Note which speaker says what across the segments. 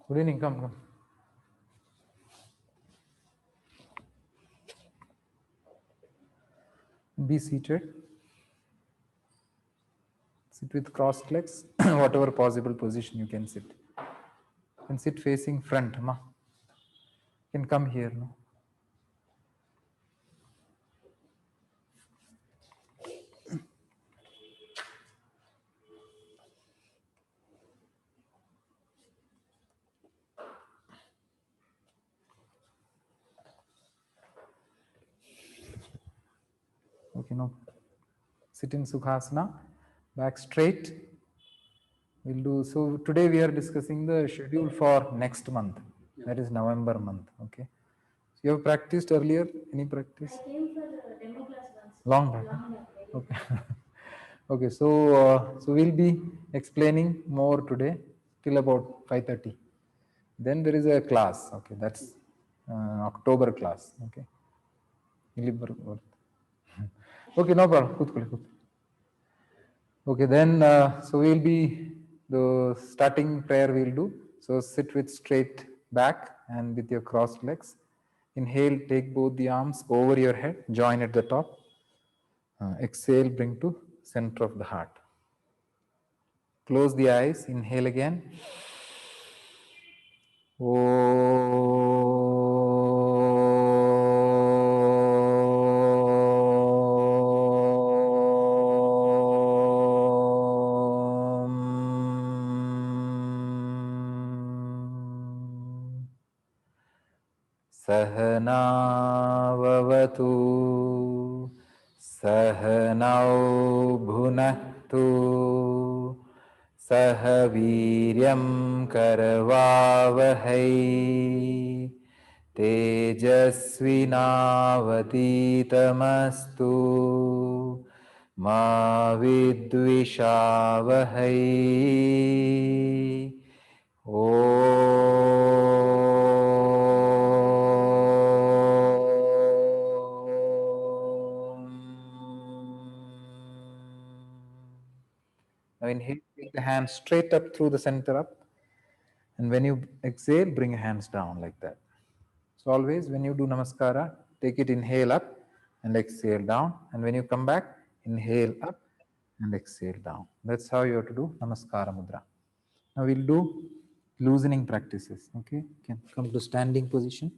Speaker 1: Good evening, come. Be seated. Sit with crossed legs, whatever possible position you can sit. You can sit facing front, ma. You can come here, no? Okay, no. Sit in Sukhasana, back straight. We'll do so. Today we are discussing the schedule for next month. That is November month. Okay. So you have practiced earlier? Any practice?
Speaker 2: I came for the demo class once.
Speaker 1: Long back.
Speaker 2: Long back, very
Speaker 1: Okay. Okay. So we'll be explaining more today till about 5:30. Then there is a class. Okay, that's October class. Okay. Okay, no problem. Kutkuli. Okay, then so we'll be the starting prayer we'll do. So sit with straight back and with your crossed legs. Inhale, take both the arms over your head, join at the top. Exhale, bring to center of the heart. Close the eyes, inhale again. सहनाववतु सहनौ भुनक्तु सह वीर्यं करवावहै तेजस्विनावतीतमस्तु मा विद्विषावहै Now inhale, take the hands straight up through the center up. And when you exhale, bring your hands down like that. So always when you do namaskara, take it inhale up and exhale down. And when you come back, inhale up and exhale down. That's how you have to do namaskara mudra. Now we'll do loosening practices. Okay, can come to standing position.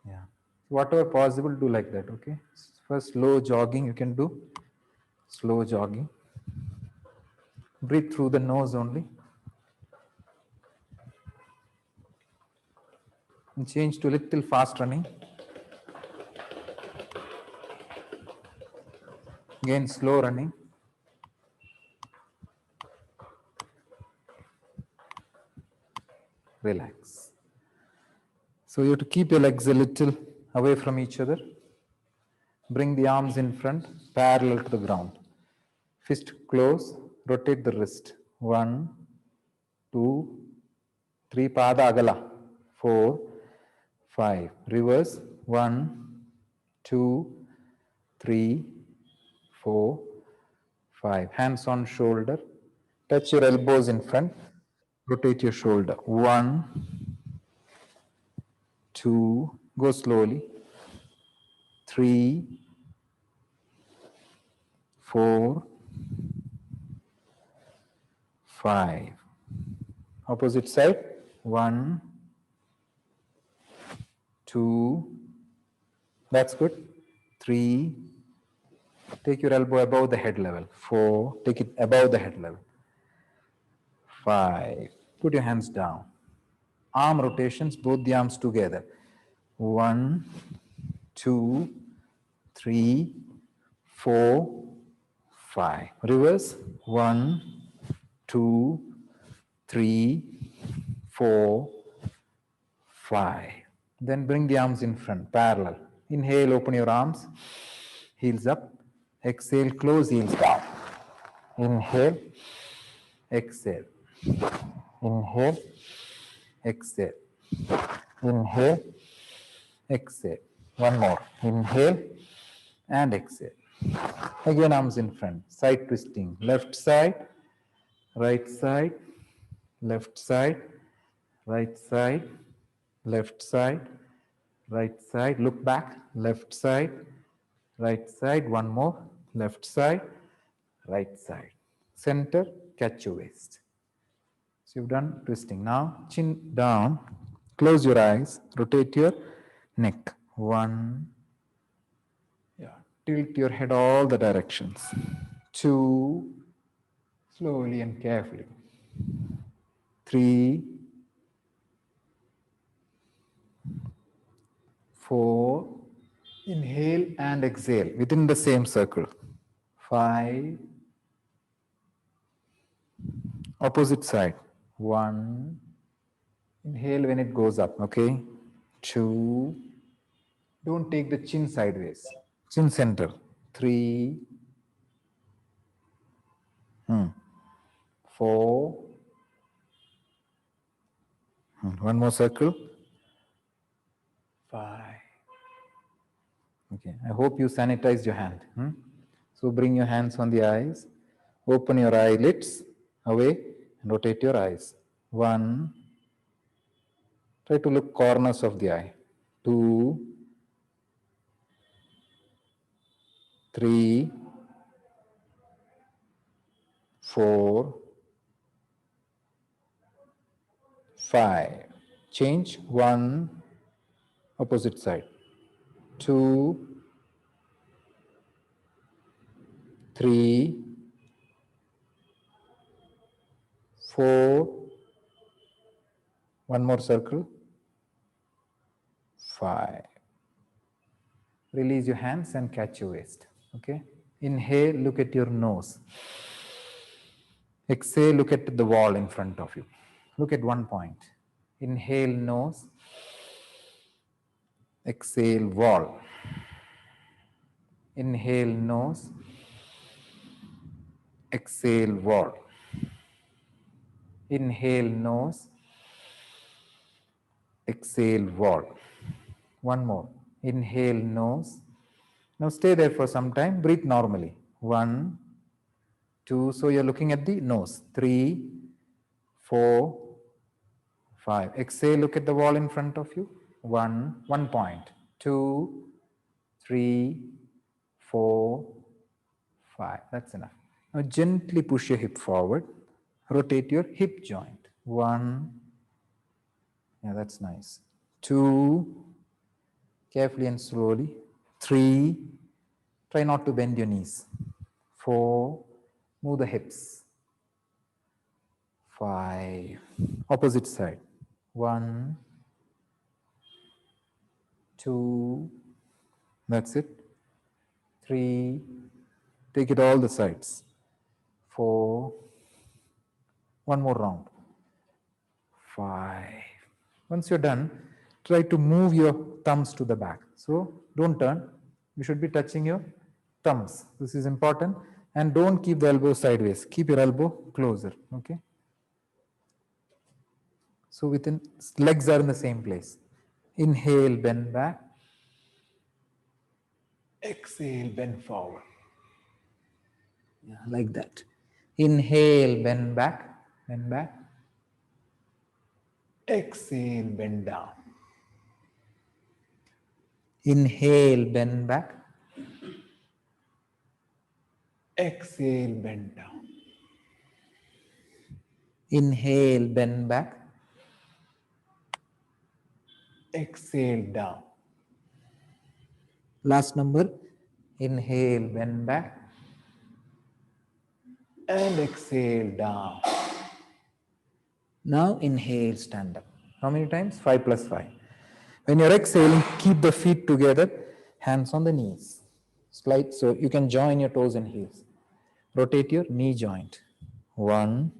Speaker 1: Yeah, whatever possible, do like that. Okay, first slow jogging you can do. Slow jogging. Breathe through the nose only. And change to little fast running. Again, slow running. Relax. So you have to keep your legs a little away from each other. Bring the arms in front, parallel to the ground. Fist close, rotate the wrist. 1, 2, 3, pada agala. 4, 5. Reverse. 1, 2, 3, 4, 5. Hands on shoulder. Touch your elbows in front. Rotate your shoulder. 1, 2, go slowly. 3, 4, 5. Opposite side. 1, 2. That's good. 3. Take your elbow above the head level. 4. Take it above the head level. 5. Put your hands down. Arm rotations, both the arms together. 1, 2, 3, 4, 5. Reverse. 1, 2, 3, 4, 5. Then bring the arms in front, parallel. Inhale, open your arms. Heels up. Exhale, close heels down. Inhale, exhale. Inhale, exhale. Inhale, exhale. One more. Inhale and exhale. Again, arms in front. Side twisting. Left side, right side, left side, right side, left side, right side, look back, left side, right side, one more, left side, right side. Center, catch your waist. So you've done twisting. Now chin down, close your eyes, rotate your neck. One, yeah, tilt your head all the directions. Two, slowly and carefully. Three, four, inhale and exhale within the same circle. Five, opposite side. One, inhale when it goes up, okay? Two, don't take the chin sideways. Chin center. Three, four, one more circle. Five. Okay, I hope you sanitized your hand. So bring your hands on the eyes, open your eyelids away, and rotate your eyes. One, try to look corners of the eye. Two, three, four, five. Change. One, opposite side. Two, three, four, one more circle, five. Release your hands and catch your waist. Okay. Inhale, look at your nose. Exhale, look at the wall in front of you. Look at one point. Inhale, nose. Exhale, wall. Inhale, nose. Exhale, wall. Inhale, nose. Exhale, wall. One more. Inhale, nose. Now stay there for some time. Breathe normally. One, two. So you're looking at the nose. Three, four, five. Exhale, look at the wall in front of you. One point. Two, three, four, five. That's enough. Now gently push your hip forward. Rotate your hip joint. One. Yeah, that's nice. Two. Carefully and slowly. Three. Try not to bend your knees. Four. Move the hips. Five. Opposite side. One. Two. That's it. Three. Take it all the sides. Four. One more round. Five. Once you're done, try to move your thumbs to the back. So don't turn. You should be touching your thumbs. This is important. And don't keep the elbow sideways. Keep your elbow closer. Okay. So within legs are in the same place. Inhale, bend back. Exhale, bend forward. Yeah, like that. Inhale, bend back, bend back. Exhale, bend down. Inhale, bend back. Exhale, bend down. Inhale, bend back. Exhale, down. Last number. Inhale, bend back. And exhale, down. Now inhale, stand up. How many times? 5 plus 5. When you're exhaling, keep the feet together, hands on the knees. Slide so you can join your toes and heels. Rotate your knee joint. 1,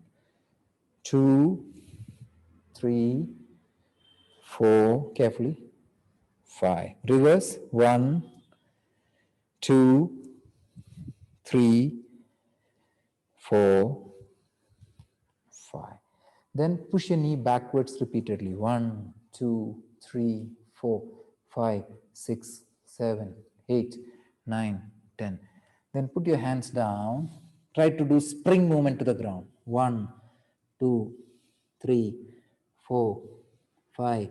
Speaker 1: 2, 3, 4, carefully. 5. Reverse. 1, 2, 3, 4, 5. Then push your knee backwards repeatedly. 1, 2, 3, 4, 5, 6, 7, 8, 9, 10. Then put your hands down. Try to do spring movement to the ground. 1, 2, 3, 4, 5,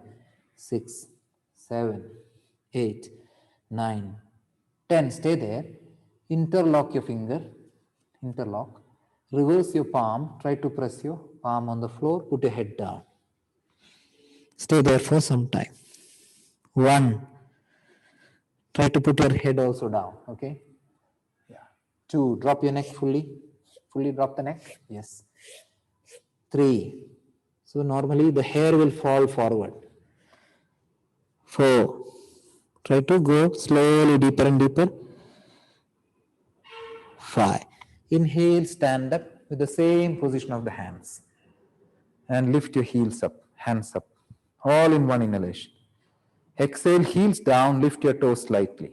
Speaker 1: 6, 7, 8, 9, 10. Stay there. Interlock your finger. Interlock. Reverse your palm. Try to press your palm on the floor. Put your head down. Stay there for some time. 1. Try to put your head also down. Okay. Yeah. 2. Drop your neck fully. Fully drop the neck. Yes. 3. So normally the hair will fall forward. 4. Try to go slowly deeper and deeper. 5. Inhale, stand up with the same position of the hands. And lift your heels up, hands up. All in one inhalation. Exhale, heels down, lift your toes slightly.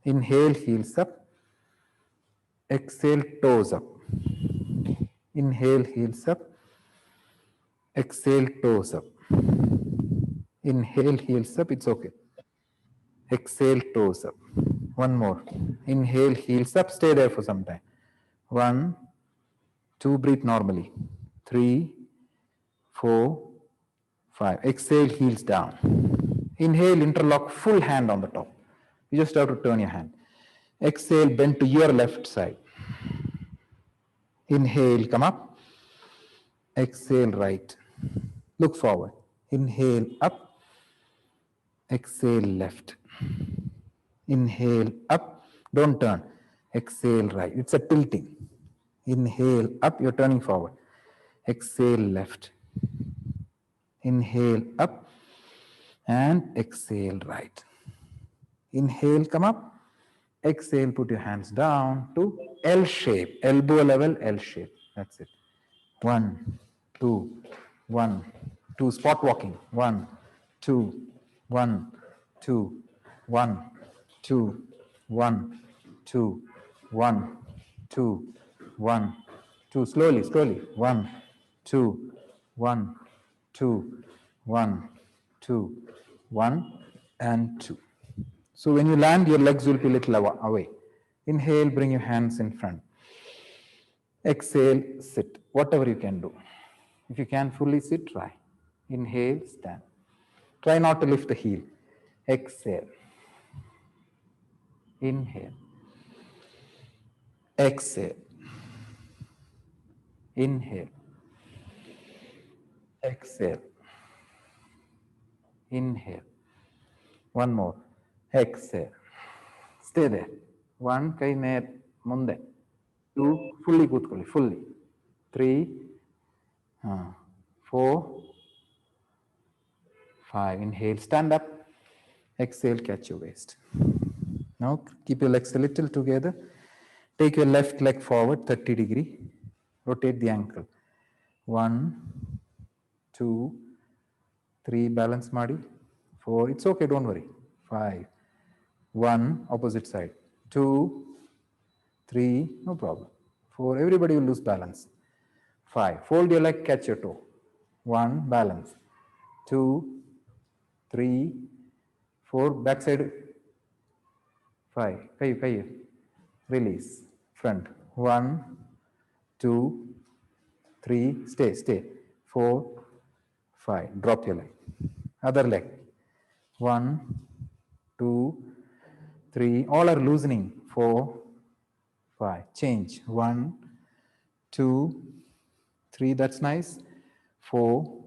Speaker 1: Inhale, heels up. Exhale, toes up. Inhale, heels up. Exhale, toes up. Inhale, heels up. It's okay. Exhale, toes up. One more. Inhale, heels up. Stay there for some time. 1, 2, breathe normally. 3, 4, 5. Exhale, heels down. Inhale, interlock full hand on the top. You just have to turn your hand. Exhale, bend to your left side. Inhale, come up. Exhale, right. Look forward. Inhale, up. Exhale, left. Inhale, up. Don't turn. Exhale, right. It's a tilting. Inhale, up. You're turning forward. Exhale, left. Inhale, up. And exhale, right. Inhale, come up. Exhale, put your hands down to L shape. Elbow level, L shape. That's it. 1, 2, 1, 2. Spot walking. 1, 2, 1, 2, 1, 2, 1, 2, 1, 2, 1, 2. Slowly, slowly. 1, 2, 1, 2, 1, 2, 1, and 2. So when you land, your legs will be a little away. Inhale, bring your hands in front. Exhale, sit. Whatever you can do. If you can fully sit, try. Inhale, stand. Try not to lift the heel. Exhale. Inhale. Exhale. Inhale. Exhale. Inhale. One more. Exhale. Stay there. 1, ಕೈ ನೇರ ಮುಂದೆ. 2, fully ಕೂತ್ಕೊಳ್ಳಿ, fully. 3, 4, 5. Inhale, stand up. Exhale, catch your waist. Now keep your legs a little together. Take your left leg forward 30 degree. Rotate the ankle. 1, 2, 3. Balance ಮಾಡಿ. 4. It's okay, don't worry. 5. 1. Opposite side. 2, 3. No problem. 4. Everybody will lose balance. 5. Fold your leg, catch your toe. 1. Balance. 2, 3, 4. Backside. 5. Kai. Release. Front. 1, 2, 3. Stay. 4, 5. Drop your leg. Other leg. 1, 2, 3. All are loosening. 4, 5. Change. 1, 2, 3. That's nice. 4,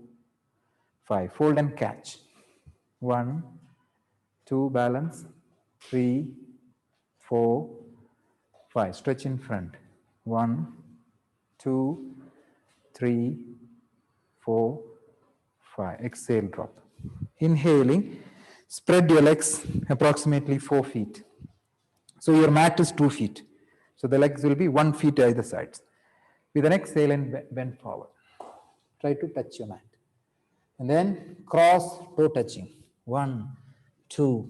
Speaker 1: 5. Fold and catch. 1, 2. Balance. 3, 4, 5. Stretch in front. 1, 2, 3, 4, 5. Exhale, drop. Inhaling, spread your legs approximately 4 feet. So your mat is 2 feet. So the legs will be 1 feet either sides. With an exhale and bend forward. Try to touch your mat. And then cross toe touching. 1, 2,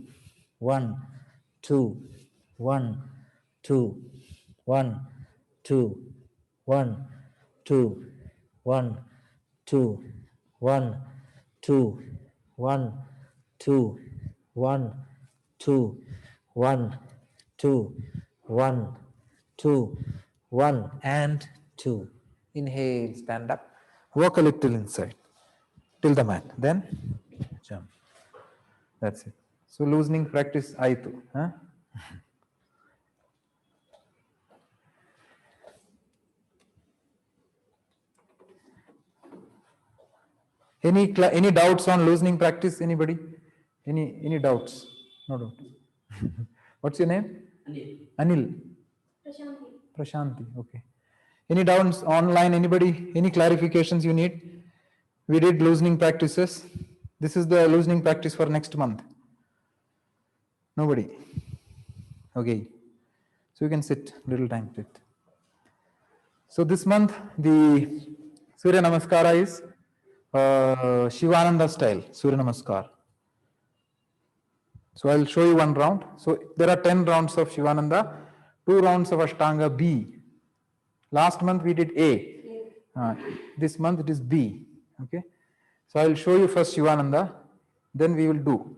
Speaker 1: 1, 2, 1, 2, 1, 2, 1, 2, 1, 2, 1, 2, 1, 2, 1, 2, 1, 2, 1, 2, 1, and 2. Inhale, stand up. Walk a little inside. till the mat. Then jump. That's it. So loosening practice aitu. Huh? Any doubts on loosening practice? Anybody? Any doubts? No doubt. What's your name? Anil.
Speaker 2: Prashanti.
Speaker 1: Prashanti. Okay. Any doubts online? Anybody? Any clarifications you need? We did loosening practices. This is the loosening practice for next month. Nobody. Okay. So you can sit. Little time. Sit. So this month the Surya Namaskara is Shivananda style Surya Namaskar. So I'll show you one round. So there are 10 rounds of Shivananda, 2 rounds of Ashtanga B. Last month we did A. This month it is B. Okay. So I'll show you first Shivananda, then we will do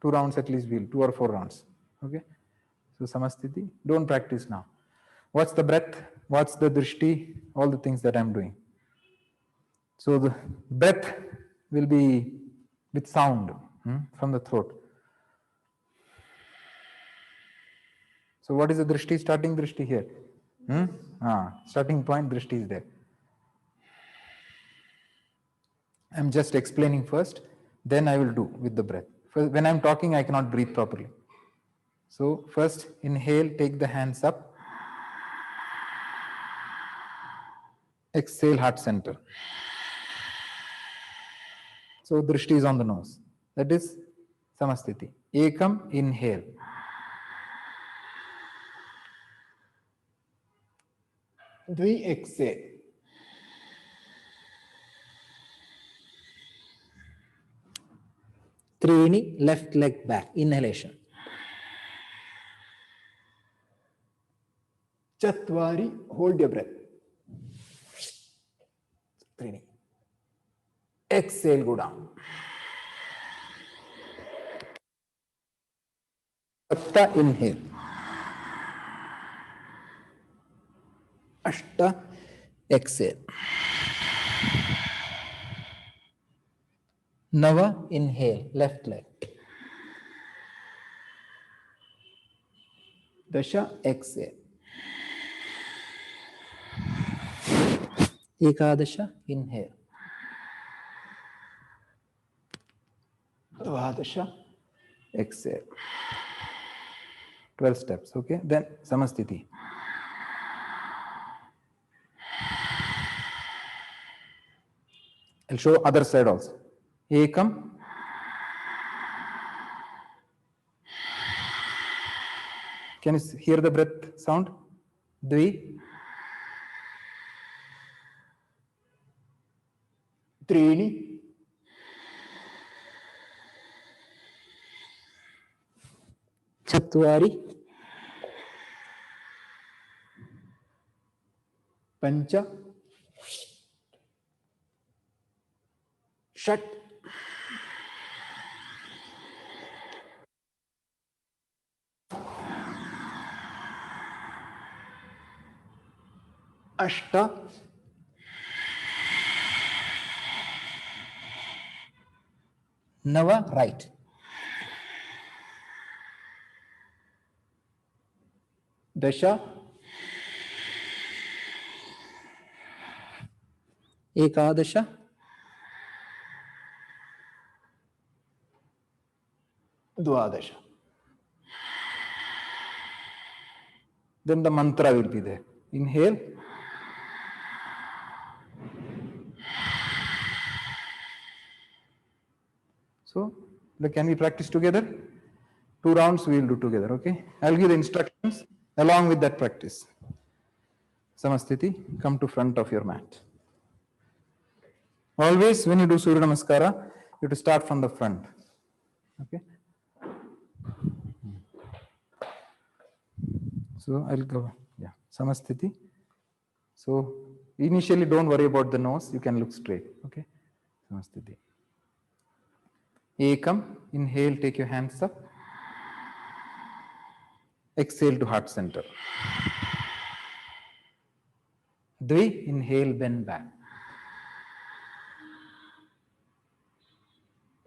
Speaker 1: 2 rounds at least, we'll 2 or 4 rounds. Okay. So Samastiti, don't practice now. What's the breath? What's the drishti? All the things that I'm doing. So the breath will be with sound from the throat. So what is the drishti? Starting drishti here. Starting point drishti is there. I'm just explaining first, then I will do with the breath. When I'm talking, I cannot breathe properly. So first inhale, take the hands up. Exhale, heart center. So drishti is on the nose. That is Samastiti. Ekam, inhale. Dvi, exhale.
Speaker 3: Trini, left leg back, inhalation.
Speaker 1: Chatvari, hold your breath. Trini. Exhale, go down. Sapta, inhale.
Speaker 3: Ashta, exhale. Nava, inhale, left leg.
Speaker 1: Dasha, exhale.
Speaker 3: Ekadasha, inhale.
Speaker 1: Dvadasha, exhale. 12 steps, okay? Then Samastiti. I'll show other side also. Ekam. Can you hear the breath sound? Dvi. Trini.
Speaker 3: Chatvari,
Speaker 1: Pancha. Shat. Ashta.
Speaker 3: Nava, right.
Speaker 1: Dasha.
Speaker 3: Ekadasha,
Speaker 1: Dvadasha. Then the mantra will be there. Inhale. So, can we practice together? 2 rounds we will do together, okay? I'll give the instructions along with that practice. Samastiti, come to front of your mat. Always when you do Surya Namaskara, you have to start from the front. Okay? So I'll go, Samastiti. So initially don't worry about the nose, you can look straight. Okay? Samastiti. Ekam, inhale, take your hands up. Exhale to heart center. Dvi, inhale, bend back.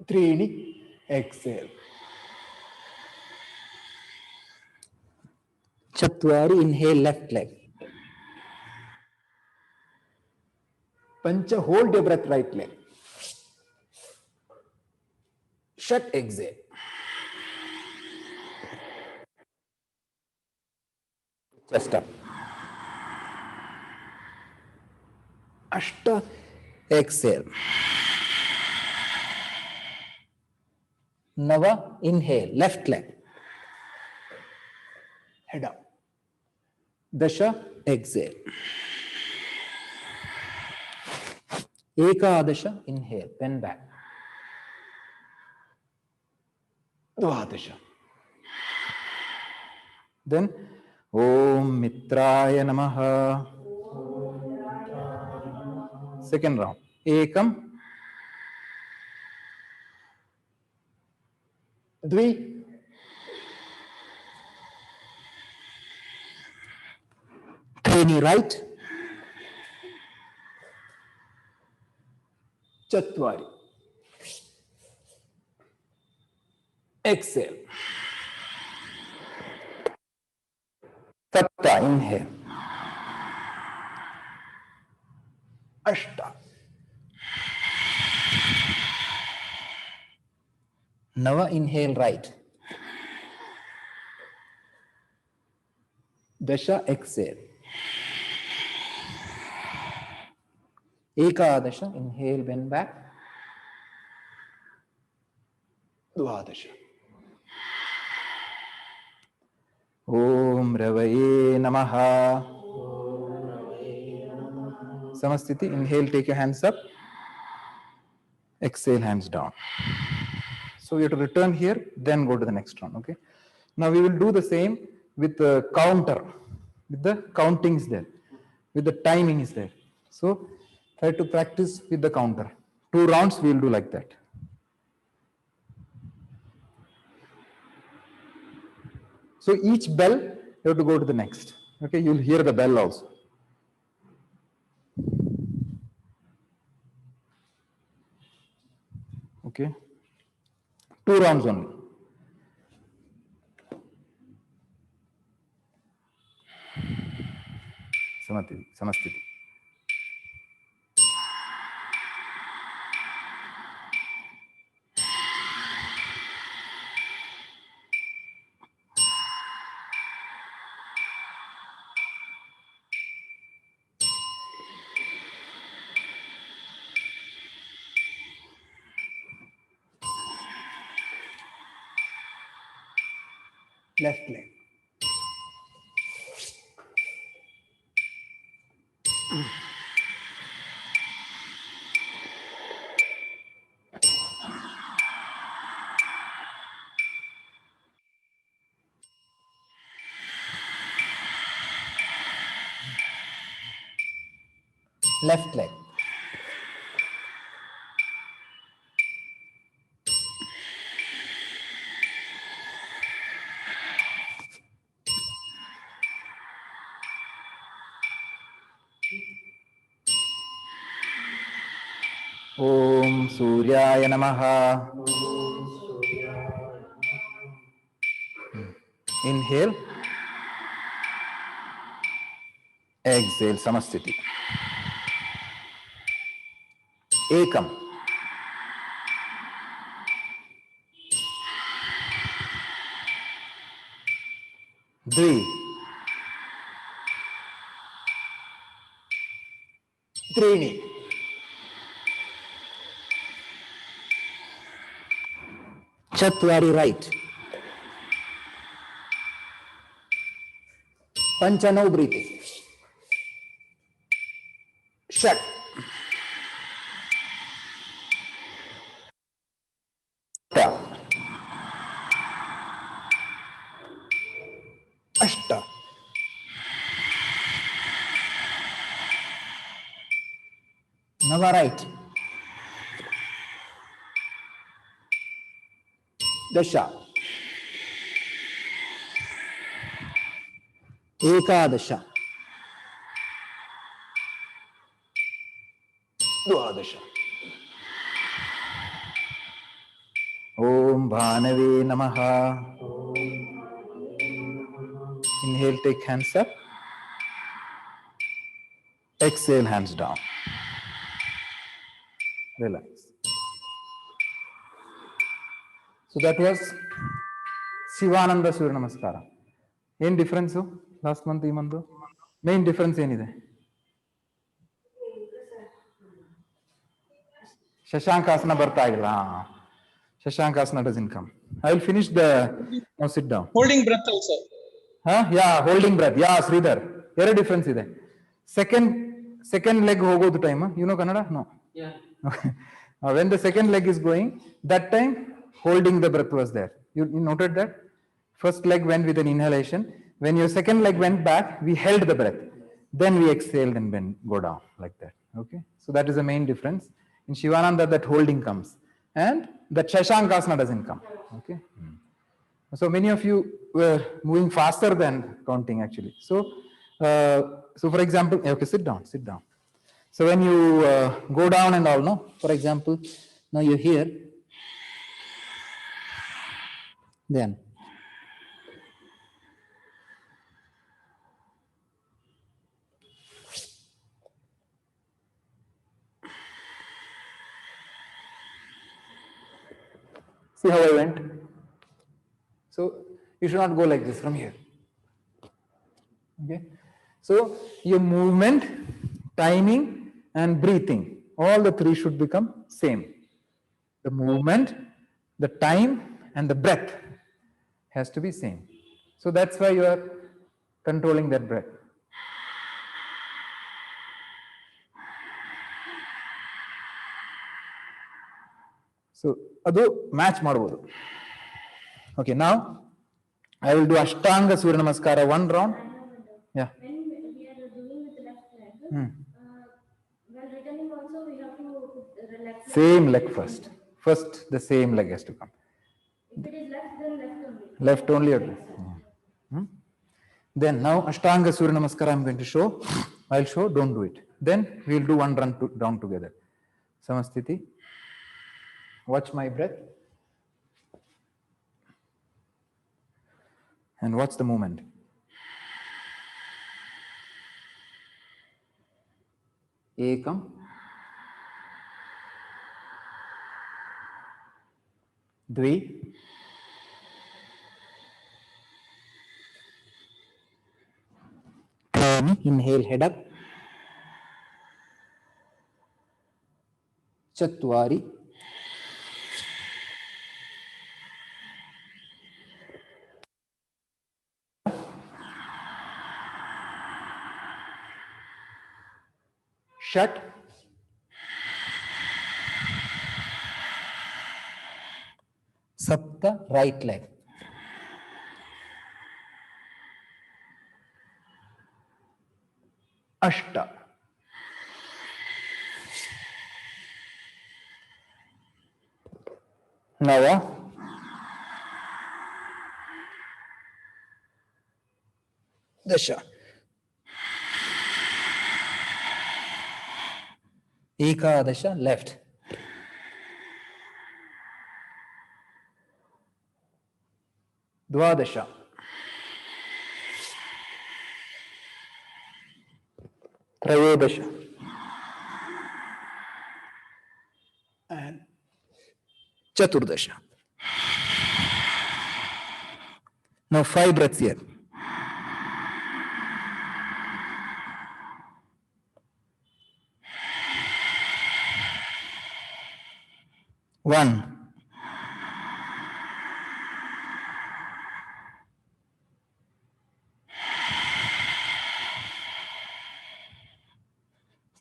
Speaker 4: त्रीणि exhale
Speaker 3: चत्वारि inhale left leg
Speaker 4: पंच hold your breath right leg षट exhale
Speaker 3: chest up
Speaker 4: अष्ट
Speaker 3: exhale नव inhale left leg
Speaker 4: head up दश
Speaker 3: exhale एकादश inhale bend back
Speaker 4: द्वादश
Speaker 1: Then Om Mitraya Namaha. Second round. Ekam,
Speaker 4: द्वि
Speaker 3: त्रीणि right
Speaker 4: चत्वारि एक्सेल
Speaker 3: सप्त inhale
Speaker 4: अष्ट
Speaker 3: नव inhale right
Speaker 4: दश
Speaker 3: exhale एकादश inhale bend back
Speaker 4: द्वादश
Speaker 1: Om Ravaye Namaha. Samasthiti. Inhale, take your hands up. Exhale, hands down. So we have to return here, then go to the next one. Okay. Now we will do the same with the counter, with the counting is there, with the timing is there. So try to practice with the counter. 2 rounds we will do like that. So each bell you have to go to the next. Okay, you will hear the bell also. Okay, 2 rounds only. Samasthiti.
Speaker 4: Left leg
Speaker 3: left leg
Speaker 1: Om Suryaya Namaha. Inhale. Exhale, Samasthiti. Ekam. Dvi.
Speaker 4: त्रीणि
Speaker 3: चत्वारि right
Speaker 4: पंच नौ breathing षट अष्ट
Speaker 3: नव right
Speaker 4: दश
Speaker 3: एकादश
Speaker 4: द्वादश
Speaker 1: Om Bhanave Namaha. Inhale, take hands up. Exhale, hands down. Relax. So that was Shivananda Surya Namaskara. Any difference? Last month, this month? Main difference is Shashankasana Bartha. Shashankasana doesn't come. I will finish the. Now sit down.
Speaker 5: Holding breath also.
Speaker 1: Huh? Yeah, holding breath. Yeah, Sridhar. There difference is. Second leg hogo time. Huh? You know Kannada? No.
Speaker 5: Yeah.
Speaker 1: When the second leg is going, that time holding the breath was there. You noted that? First leg went with an inhalation. When your second leg went back, we held the breath. Then we exhaled and then go down like that. Okay. So that is the main difference. In Shivananda, that holding comes. And that Shashankasana doesn't come. Okay. So many of you were moving faster than counting actually. So for example, okay, sit down. So when you go down and all, no, for example, now you're here, then see how I went? So you should not go like this from here. Okay. So your movement, timing, and breathing, all the three should become same. The movement, the time, and the breath has to be same. So that's why you are controlling that breath. So adu match ಮಾಡಬಹುದು. Okay, now I will do Ashtanga Surya Namaskara one round. Yeah.
Speaker 2: When we are doing with the left leg, while returning also we have to put the left leg.
Speaker 1: Same leg first. First, the same leg has to come.
Speaker 2: If it is left, then left only.
Speaker 1: Left only. Then now Ashtanga Surya Namaskara I'm going to show. I'll show, don't do it. Then we'll do one run down together. Samasthiti. Watch my breath. And watch the movement. Ekam. Dvi. Inhale, head up. Chatwari. Shat. Sapta, right leg. Ashta. Nava. Dasha. Ekadasha, left. Dvadasha. Trayodasha. And Chaturdasha. Now 5 breaths here. One.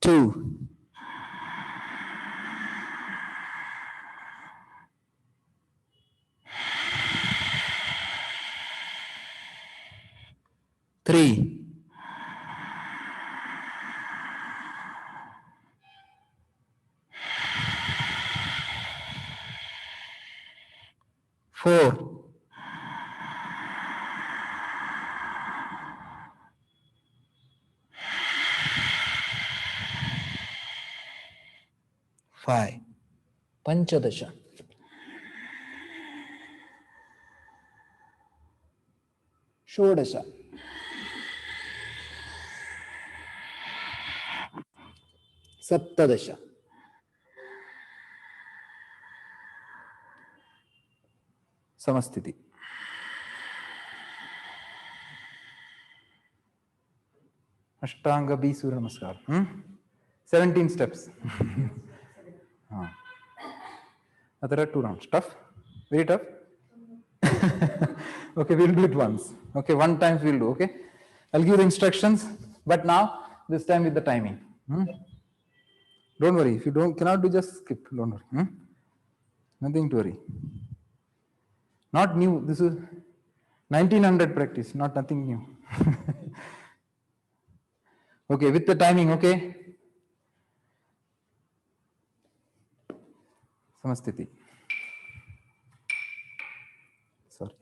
Speaker 1: Two. Three. Four. Five. Panchadasha.
Speaker 3: Shodasha. Saptadasha.
Speaker 1: Samasthiti. Ashtanga B Surya Namaskar. 17 steps. There are 2 rounds. Tough? Very tough? Okay, we'll do it once. Okay, one time we'll do. Okay, I'll give the instructions, but now this time with the timing. Don't worry. If you cannot do, just skip. Don't worry. Nothing to worry. Not new. This is 1900 practice. Nothing new. Okay, with the timing. Okay. Samasthiti. Sorry.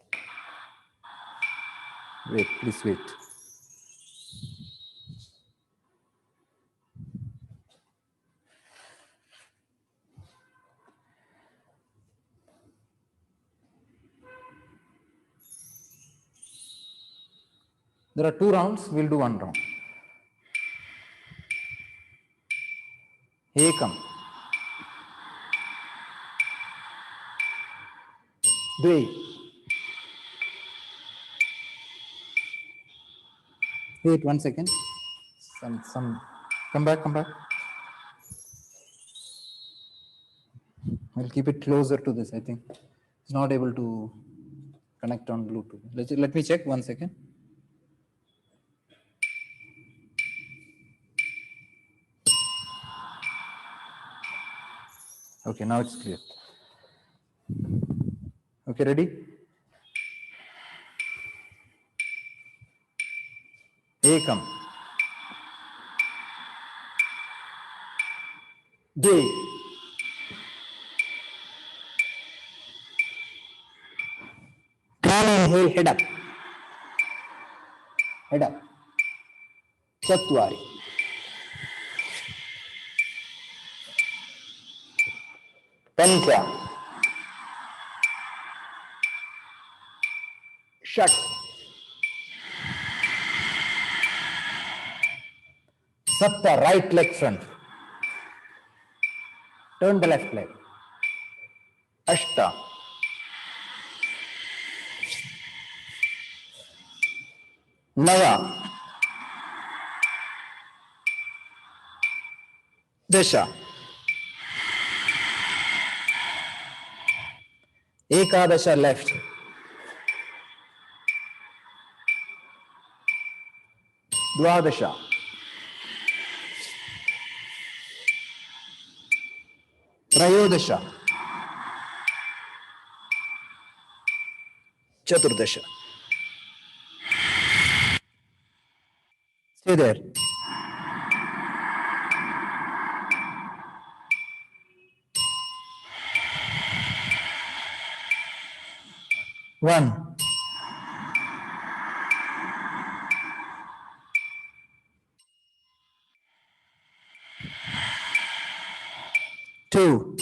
Speaker 1: Wait, please wait. There are 2 rounds, we'll do 1 round. Ekam.
Speaker 3: Dve. Wait 1 second.
Speaker 1: Come back. I'll keep it closer to this, I think. It's not able to connect on Bluetooth. Let me check 1 second. Okay, now it's clear. Okay, ready? Ekam.
Speaker 3: Dve. Inhale, head up. Head up. Chatwari. Pancha. Shat. Sapta, right leg front. Turn the left leg. Ashta. Nava. Dasha. Ekadasha left. Dvadasha. Trayodasha. Chaturdasha. Stay there. One. Two.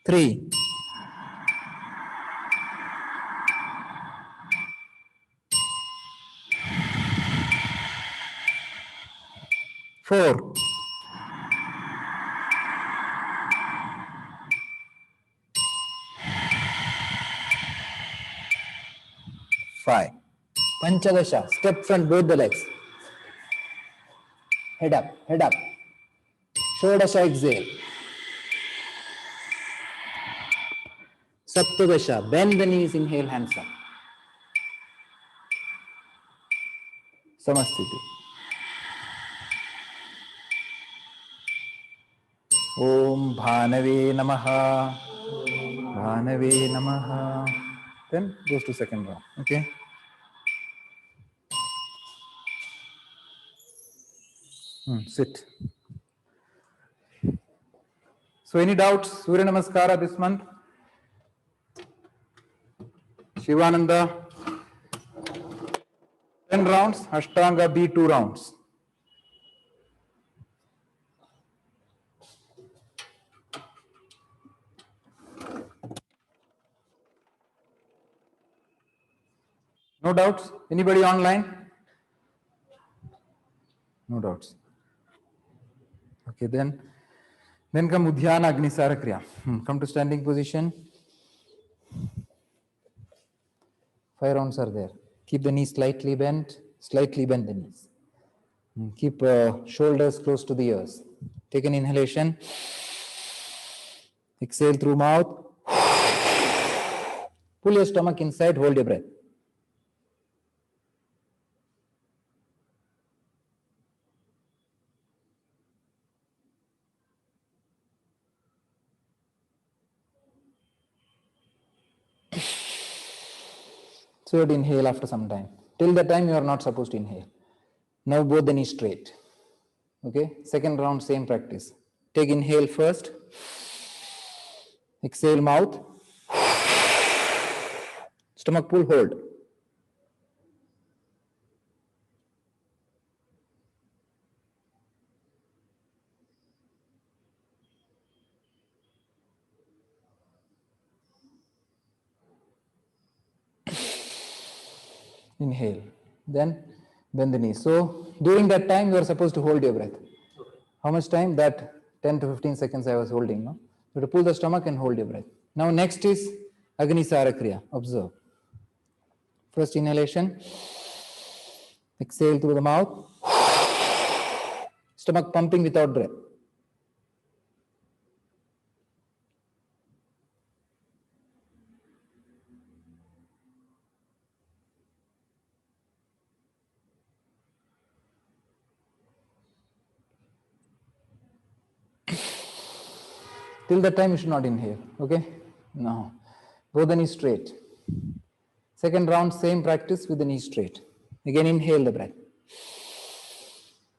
Speaker 3: Three. Four. Five. Panchadasha. Step front, both the legs. Head up, head up. Shodasha, exhale. Saptadasha. Bend the knees, inhale, hands up.
Speaker 1: Samasthiti. Om Bhanave Namaha. Bhanave Namaha. Then goes to second round. Okay. Sit. So any doubts? Surya Namaskara this month? Shivananda. 10 rounds. Ashtanga B 2 rounds. No doubts? Anybody online? No doubts. Okay, then come Udhyana Agnisara Kriya. Come to standing position. 5 rounds are there. Keep the knees slightly bent, slightly bend the knees. Keep shoulders close to the ears. Take an inhalation. Exhale through mouth. Pull your stomach inside, hold your breath. So you have to inhale after some time. Till the time you are not supposed to inhale. Now both the knees straight. Okay, second round, same practice. Take inhale first. Exhale mouth. Stomach pull, hold. Inhale. Then bend the knees. So during that time, you are supposed to hold your breath. How much time? That 10 to 15 seconds I was holding. No? So to pull the stomach and hold your breath. Now next is Agnisara Kriya. Observe. First inhalation. Exhale through the mouth. Stomach pumping without breath. Till that time you should not inhale. Okay? No. Both the knees straight. Second round, same practice with the knees straight. Again, inhale the breath.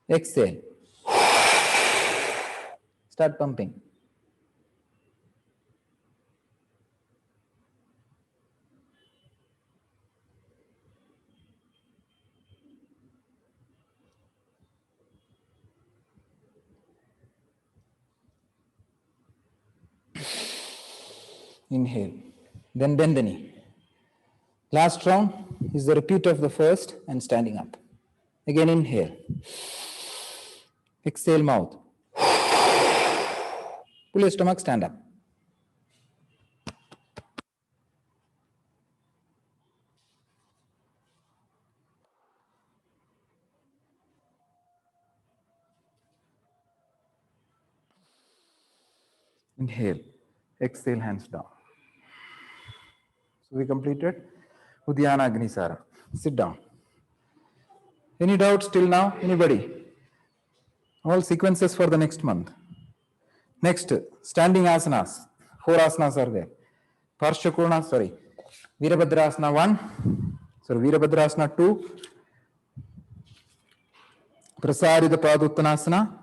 Speaker 1: Exhale. Start pumping. Inhale. Then bend the knee. Last round is the repeat of the first and standing up. Again, inhale. Exhale, mouth. Pull your stomach, stand up. Inhale. Exhale, hands down. So we completed Udhyana Agnisara. Sit down. Any doubts till now? Anybody? All sequences for the next month. Next, standing asanas. 4 asanas are there. Parshvakoona, Virabhadrasana 1. Virabhadrasana 2. Prasarita Paduttanasana.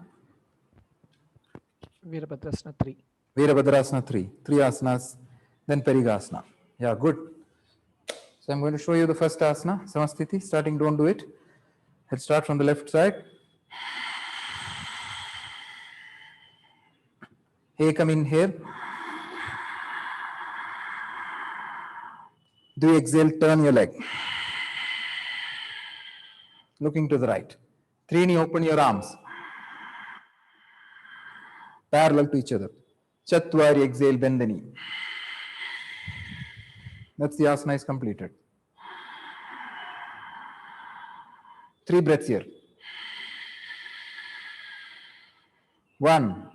Speaker 5: Virabhadrasana 3.
Speaker 1: Virabhadrasana 3. 3 asanas. Then Parigasana. Yeah, good. So I'm going to show you the first asana, Samasthiti. Starting, don't do it. Let's start from the left side. Ekam inhale. Do you exhale, turn your leg. Looking to the right. Trini, open your arms. Parallel to each other. Chatwari, exhale, bend the knee. That's the asana is completed. 3 breaths here. 1.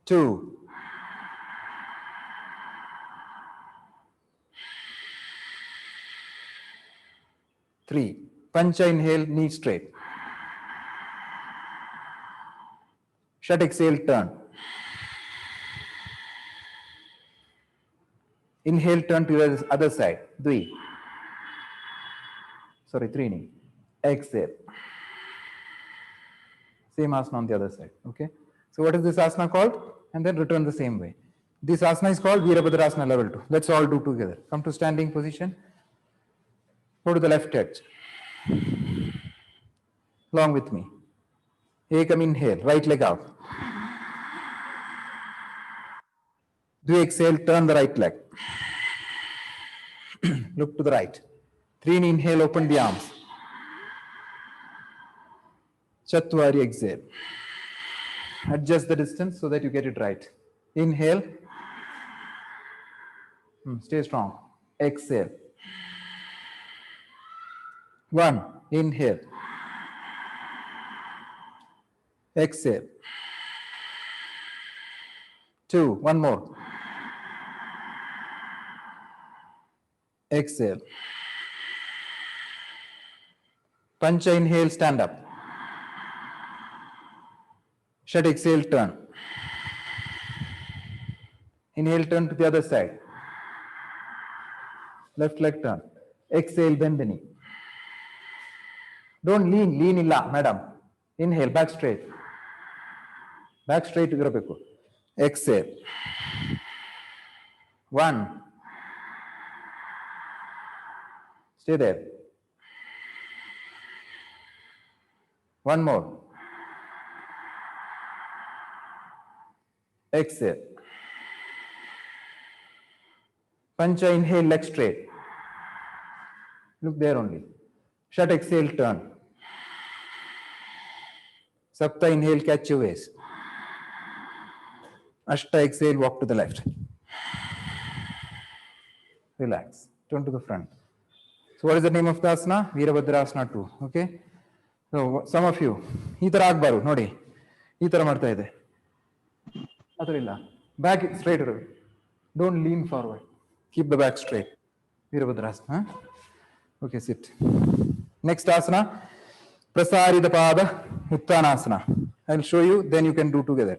Speaker 1: 2. 3. Pancha inhale, knee straight. Shat exhale, turn. Inhale, turn to the other side. 3. Trini. Exhale. Same asana on the other side. Okay. So what is this asana called? And then return the same way. This asana is called Virabhadrasana level 2. Let's all do together. Come to standing position. Go to the left edge. Along with me. Ekam inhale, right leg out. Do exhale, turn the right leg. Look to the right. 3 inhale, open the arms. Chatwari exhale. Adjust the distance so that you get it right. Inhale. Stay strong. Exhale. 1. Inhale. Exhale. 2. One more. Exhale. Pancha inhale, stand up. Shat exhale, turn. Inhale, turn to the other side. Left leg turn. Exhale, bend the knee. Don't lean, lean illa, madam. Inhale, back straight. Back straight ಇರಬೇಕು. Exhale. 1. Stay there. One more. Exhale. Pancha inhale, leg straight. Look there only. Shat exhale, turn. Sapta inhale, catch your waist. Ashta exhale, walk to the left. Relax. Turn to the front. So what is the name of the asana? Virabhadrasana 2. Okay? So some of you, ಈ ತರ ಆಗ್ಬಾರು ನೋಡಿ, ಈ ತರ ಮಾಡ್ತಾ ಇದೆ. ಆ ಥರ ಇಲ್ಲ. Back straight ಇರಬೇಕು. Don't lean forward. Keep the back straight. Virabhadrasana. Okay, sit. Next asana, Prasarita Pada Uttanasana. I'll show you, then you can do together.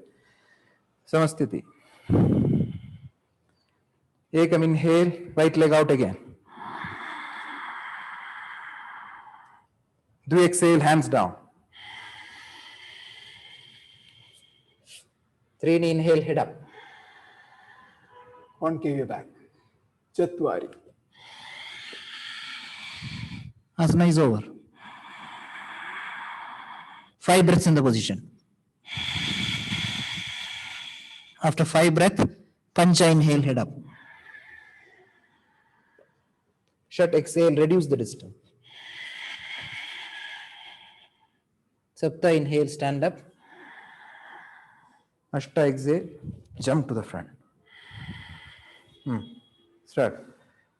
Speaker 1: Samasthiti. Ekam inhale, right leg out again. Do exhale, hands down.
Speaker 3: 3 inhale, head up.
Speaker 4: Concave your back. Chatwari.
Speaker 3: Asana is over. 5 breaths in the position. After 5 breaths, Pancha inhale, head up. Shat exhale, reduce the distance. Sapta inhale, stand up.
Speaker 1: Ashta exhale, jump to the front. Start.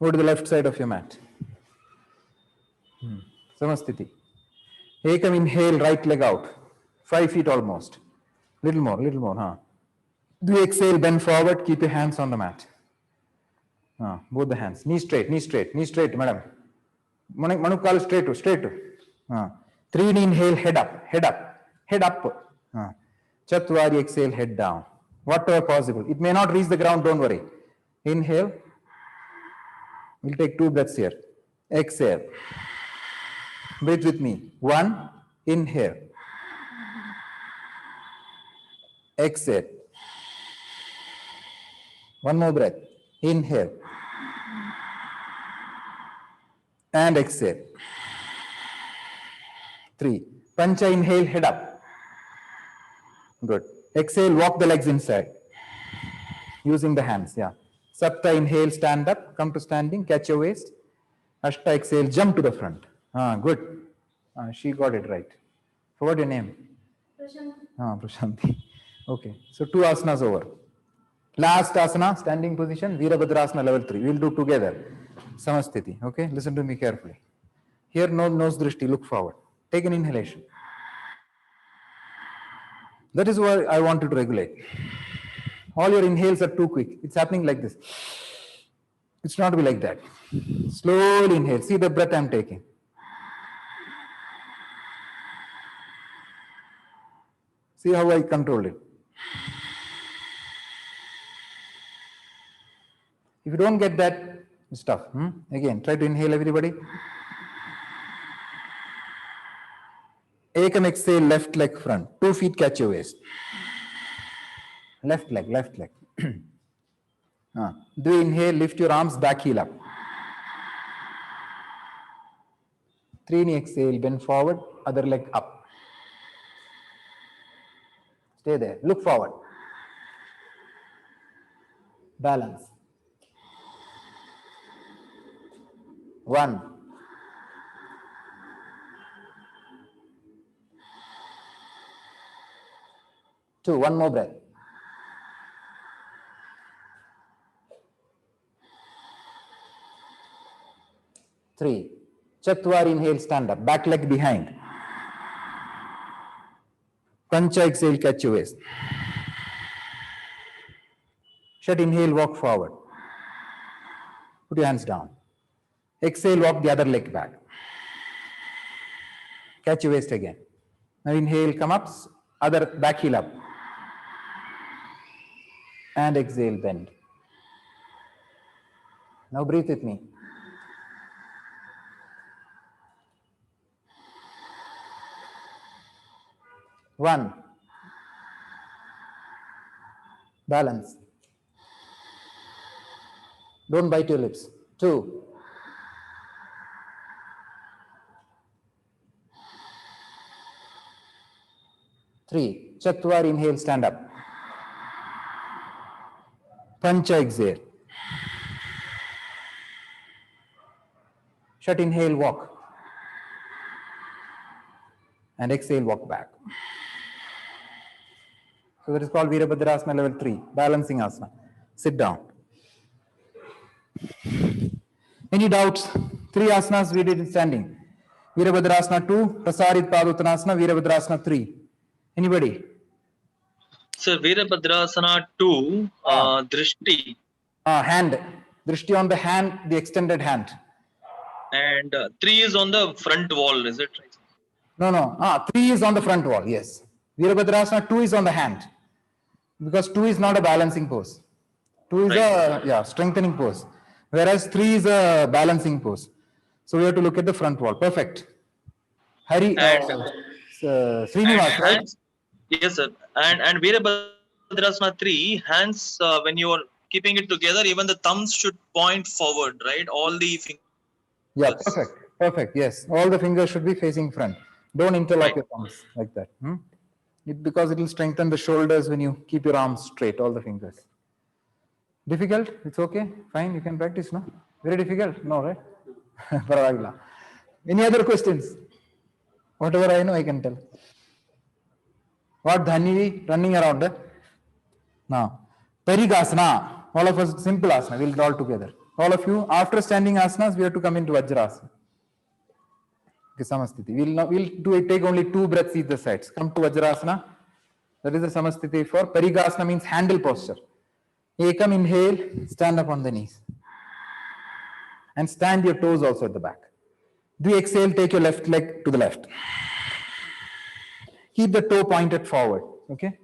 Speaker 1: Go to the left side of your mat. Samasthiti. Ekam inhale, right leg out. 5 feet almost. Little more, huh? Do exhale, bend forward, keep your hands on the mat. Both the hands. Knee straight, madam. Manukal straight. 3 inhale, head up. Chatwari exhale, head down. Whatever possible. It may not reach the ground, don't worry. Inhale. We'll take 2 breaths here. Exhale. Breathe with me. 1. Inhale. Exhale. One more breath. Inhale. And exhale. 3. Pancha inhale, head up. Good. Exhale, walk the legs inside. Using the hands, yeah. Sapta inhale, stand up, come to standing, catch your waist. Ashta exhale, jump to the front. Good. She got it right. Forgot your name?
Speaker 2: Prashanti.
Speaker 1: Prashanti. Okay. So 2 asanas over. Last asana, standing position, Virabhadrasana level 3. We'll do together. Samasthiti. Okay? Listen to me carefully. Here, nose drishti, look forward. Take an inhalation. That is what I want you to regulate. All your inhales are too quick. It's happening like this. It's not to be like that. Slowly inhale. See the breath I'm taking. See how I control it. If you don't get that, it's tough. Again, try to inhale, everybody. Ekam exhale, left leg front. 2 feet catch your waist. Left leg. Do inhale, lift your arms, back heel up. 3 exhale, bend forward, other leg up. Stay there, look forward.
Speaker 3: balance. 1, 2, one more breath. 3, Chatwari, inhale, stand up, back leg behind. Pancha, exhale, catch your waist. Shat, inhale, walk forward. Put your hands down. Exhale, walk the other leg back. Catch your waist again. Now inhale, come up, other back heel up. And exhale, bend. Now breathe with me. One, balance. Don't bite your lips. 2, 3, Chatwari, inhale, stand up. Pancha, exhale. Shat, inhale, walk. And exhale, walk back. So that is called Virabhadrasana level 3, balancing asana. Sit down. Any doubts? 3 asanas we did in standing. Virabhadrasana 2, Prasarit Padottanasana, Virabhadrasana 3. Anybody?
Speaker 5: Sir, Virabhadrasana 2, Drishti,
Speaker 1: Hand. Drishti on the hand, the extended hand.
Speaker 5: and 3 is on the front wall, is it right?
Speaker 1: No. 3 is on the front wall, yes. Virabhadrasana 2 is on the hand. Because 2 is not a balancing pose. 2 is a strengthening pose. Whereas 3 is a balancing pose. So we have to look at the front wall. Perfect. Hari,
Speaker 5: And,
Speaker 1: Srinivas,
Speaker 5: and
Speaker 1: right?
Speaker 5: hands, yes, sir. And Virabhadrasana 3, hands, when you are keeping it together, even the thumbs should point forward, right? All the fingers.
Speaker 1: Yeah, perfect. Yes, all the fingers should be facing front. Don't interlock
Speaker 5: Right.
Speaker 1: your thumbs like that. Because it will strengthen the shoulders when you keep your arms straight, all the fingers. Difficult? It's okay. Fine, you can practice, no? Very difficult? No, right? Paravagila. Any other questions? Whatever I know, I can tell. What Dhanivi running around? Now, Parigasana. All of us, simple asana. We'll do all together. All of you, after standing asanas, we have to come into Vajrasana. Okay, Samasthiti. Take only 2 breaths either sides. Come to Vajrasana. That is the Samasthiti for Parigasana, means handle posture. Ekam, inhale, stand up on the knees. And stand your toes also at the back. Do exhale, take your left leg to the left. Keep the toe pointed forward. Okay?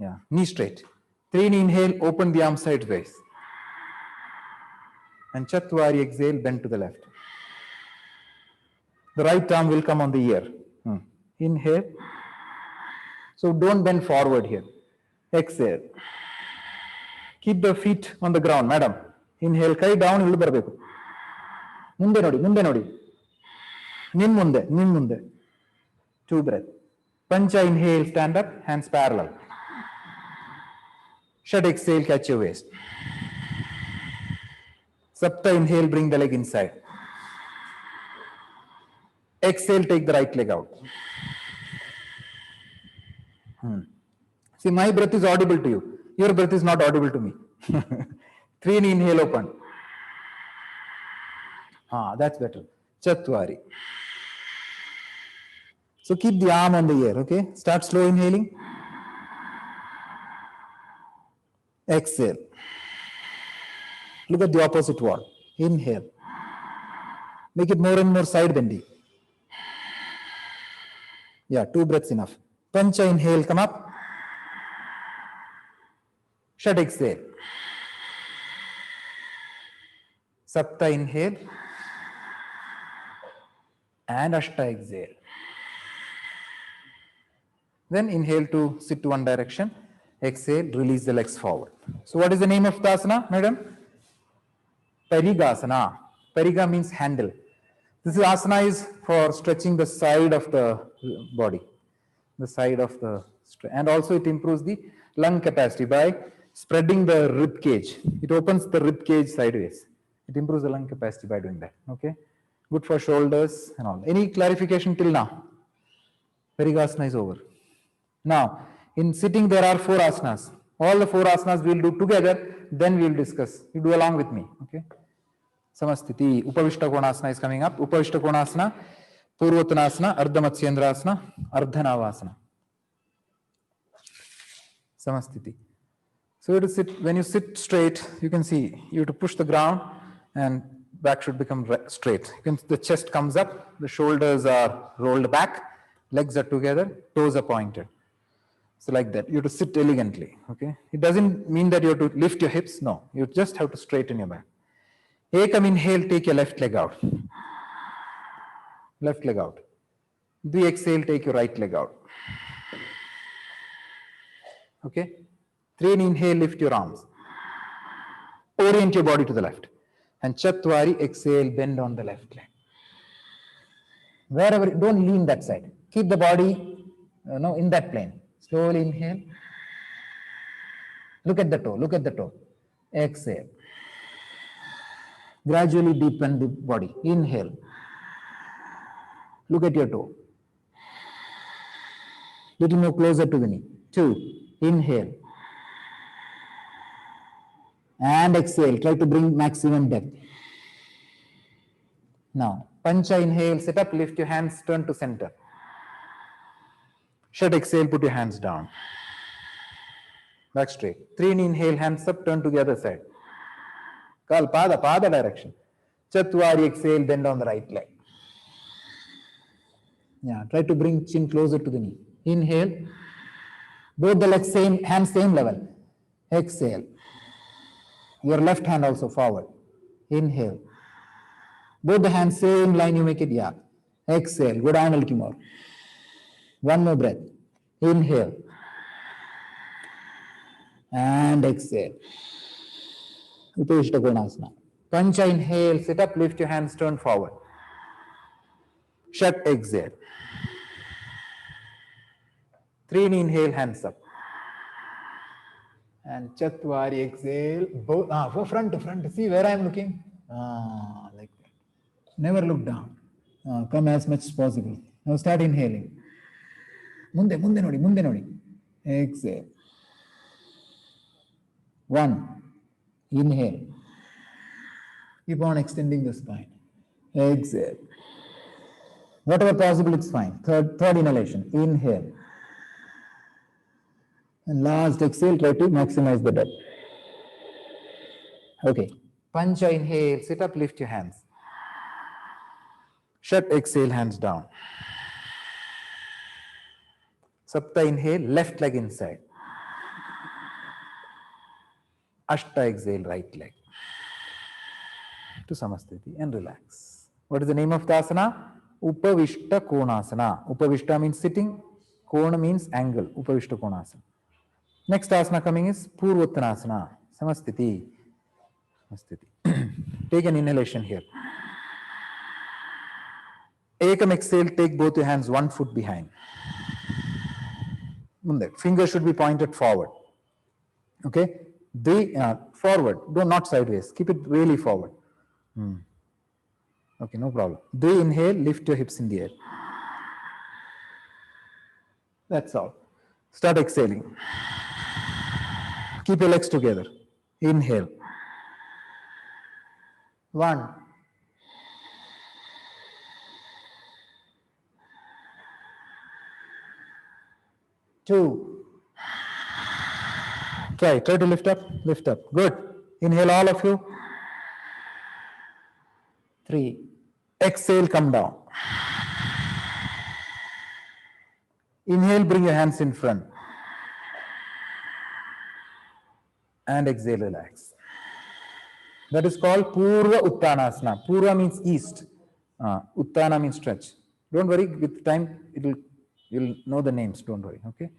Speaker 1: Yeah. Knee straight. 3 inhale, open the arm sideways. And Chatwari, exhale, bend to the left. The right arm will come on the ear. Inhale. So don't bend forward here. Exhale. Keep the feet on the ground, madam. Inhale, kai down, illu barabeku. Munde nodi. Nin munde. 2 breath. Pancha, inhale, stand up, hands parallel. Shat, exhale, catch your waist. Sapta, inhale, bring the leg inside. Exhale, take the right leg out. See, my breath is audible to you. Your breath is not audible to me. 3 inhale, open. That's better. Chatwari. So keep the arm on the ear, okay? Start slow inhaling. Exhale. Look at the opposite wall. Inhale. Make it more and more side bending. Yeah, 2 breaths enough. Pancha, inhale, come up. Shat, exhale. Sapta, inhale. And Ashta, exhale. Then inhale to sit to one direction. Exhale, release the legs forward. So what is the name of the asana, madam? Parigasana. Pariga means handle. This asana is for stretching the side of the body. The side of the, and also it improves the lung capacity by
Speaker 3: spreading the rib cage. It opens the rib cage sideways. It improves the lung capacity by doing that. Okay. Good for shoulders and all. Any clarification till now? Parigasana is over. Now, in sitting, there are 4 asanas. All the 4 asanas we will do together, then we will discuss. You do along with me. Okay. Samastiti. Upavishta Konasana is coming up. Upavishta Konasana, Purvottanasana, Ardha Matsyendrasana, Ardha Navasana. Samastiti. So you have to sit, when you sit straight, you can see you have to push the ground and back should become straight. You can, the chest comes up, the shoulders are rolled back, legs are together, toes are pointed. So like that, you have to sit elegantly. Okay. It doesn't mean that you have to lift your hips. No, you just have to straighten your back. Ekam inhale, take your left leg out. Left leg out. Do exhale, take your right leg out. Okay. 3 inhale, lift your arms. Orient your body to the left. And Chatwari, exhale, bend on the left leg. Wherever, don't lean that side. Keep the body in that plane. Slowly inhale. Look at the toe, look at the toe. Exhale. Gradually deepen the body. Inhale. Look at your toe. Little more closer to the knee. 2. Inhale. And exhale. Try to bring maximum depth. Now, Pancha inhale, sit up, lift your hands, turn to center. Shat exhale, put your hands down. Back straight. 3 inhale, hands up, turn to the other side. Kal, pada direction. Chatwari, exhale, bend on the right leg. Yeah, try to bring chin closer to the knee. Inhale. Both the legs same, hands same level. Exhale. Your left hand also forward. Inhale. Both the hands same line, you make it, yeah. Exhale. Go down a little more. One more breath. Inhale. And exhale. Upavishta Konasana. Pancha inhale, sit up, lift your hands, turn forward. Shat exhale. 3 inhale, hands up. And Chatwari exhale. Both, front. See where I am looking? Like that. Never look down. Come as much as possible. Now start inhaling. Munde nodi. Exhale. 1. Inhale. Keep on extending the spine. Exhale. Whatever possible, it's fine. Third inhalation. Inhale. And last exhale, try to maximize the depth. Okay. Pancha inhale, sit up, lift your hands. Shat exhale, hands down. Sapta inhale, left leg inside. Ashta exhale, right leg. To Samastiti and relax. What is the name of the asana? Upavishta Konasana. Upavishta means sitting. Kona means angle. Upavishta Konasana. Next asana coming is Purvottanasana. Samastiti. Take an inhalation here. Ekam exhale, take both your hands 1 foot behind. Fingers should be pointed forward. Okay? Forward, not sideways. Keep it really forward. Okay, no problem. Inhale, lift your hips in the air. That's all. Start exhaling. Keep your legs together. Inhale. 1. 2. Try to lift up. Good. Inhale, all of you. 3. Exhale, come down. Inhale, bring your hands in front. And exhale, relax. That is called Purva Uttanasana. Purva means east. Uttana means stretch. Don't worry, with time you'll know the names, don't worry. Okay.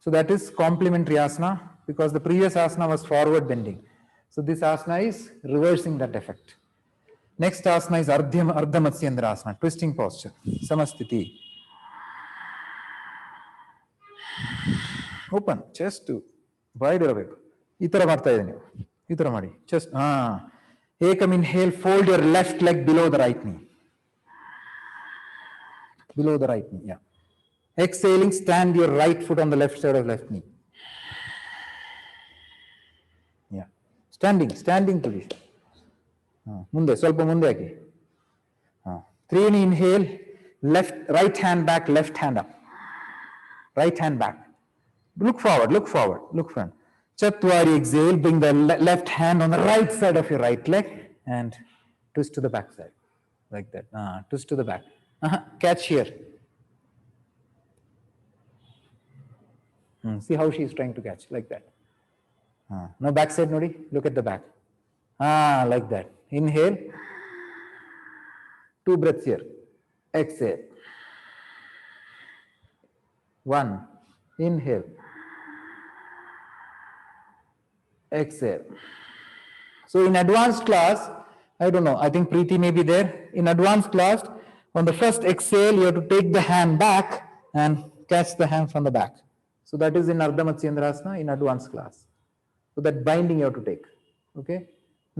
Speaker 3: So that is complementary asana because the previous asana was forward bending. So this asana is reversing that effect. Next asana is Ardha Matsyendrasana asana, twisting posture. Samastiti. Open, chest to wider away. ಈ ತರ ಮಾಡ್ತಾ ಇದ್ದೀನಿ ನೀವು. ಈ ತರ ಮಾಡಿ. Just Ekam inhale, fold your left leg below the right knee. Below the right knee, yeah. Exhaling, stand your right foot on the left side of left knee. Yeah. Standing position. ಮುಂದೆ ಸ್ವಲ್ಪ ಮುಂದೆ ಹಾಕಿ. 3 inhale, right hand back, left hand up. Right hand back. Look forward, look front. Chatwari exhale, bring the left hand on the right side of your right leg and twist to the back side. Like that. Twist to the back. Catch here. See how she is trying to catch, like that. Now back side, Nodi. Look at the back. Like that. Inhale. 2 breaths here. Exhale. 1. Inhale. Exhale. So in advanced class, I don't know, I think Preeti may be there. In advanced class, on the first exhale, you have to take the hand back and catch the hand from the back. So that is in Ardha Matsyendrasana in advanced class. So that binding you have to take. Okay.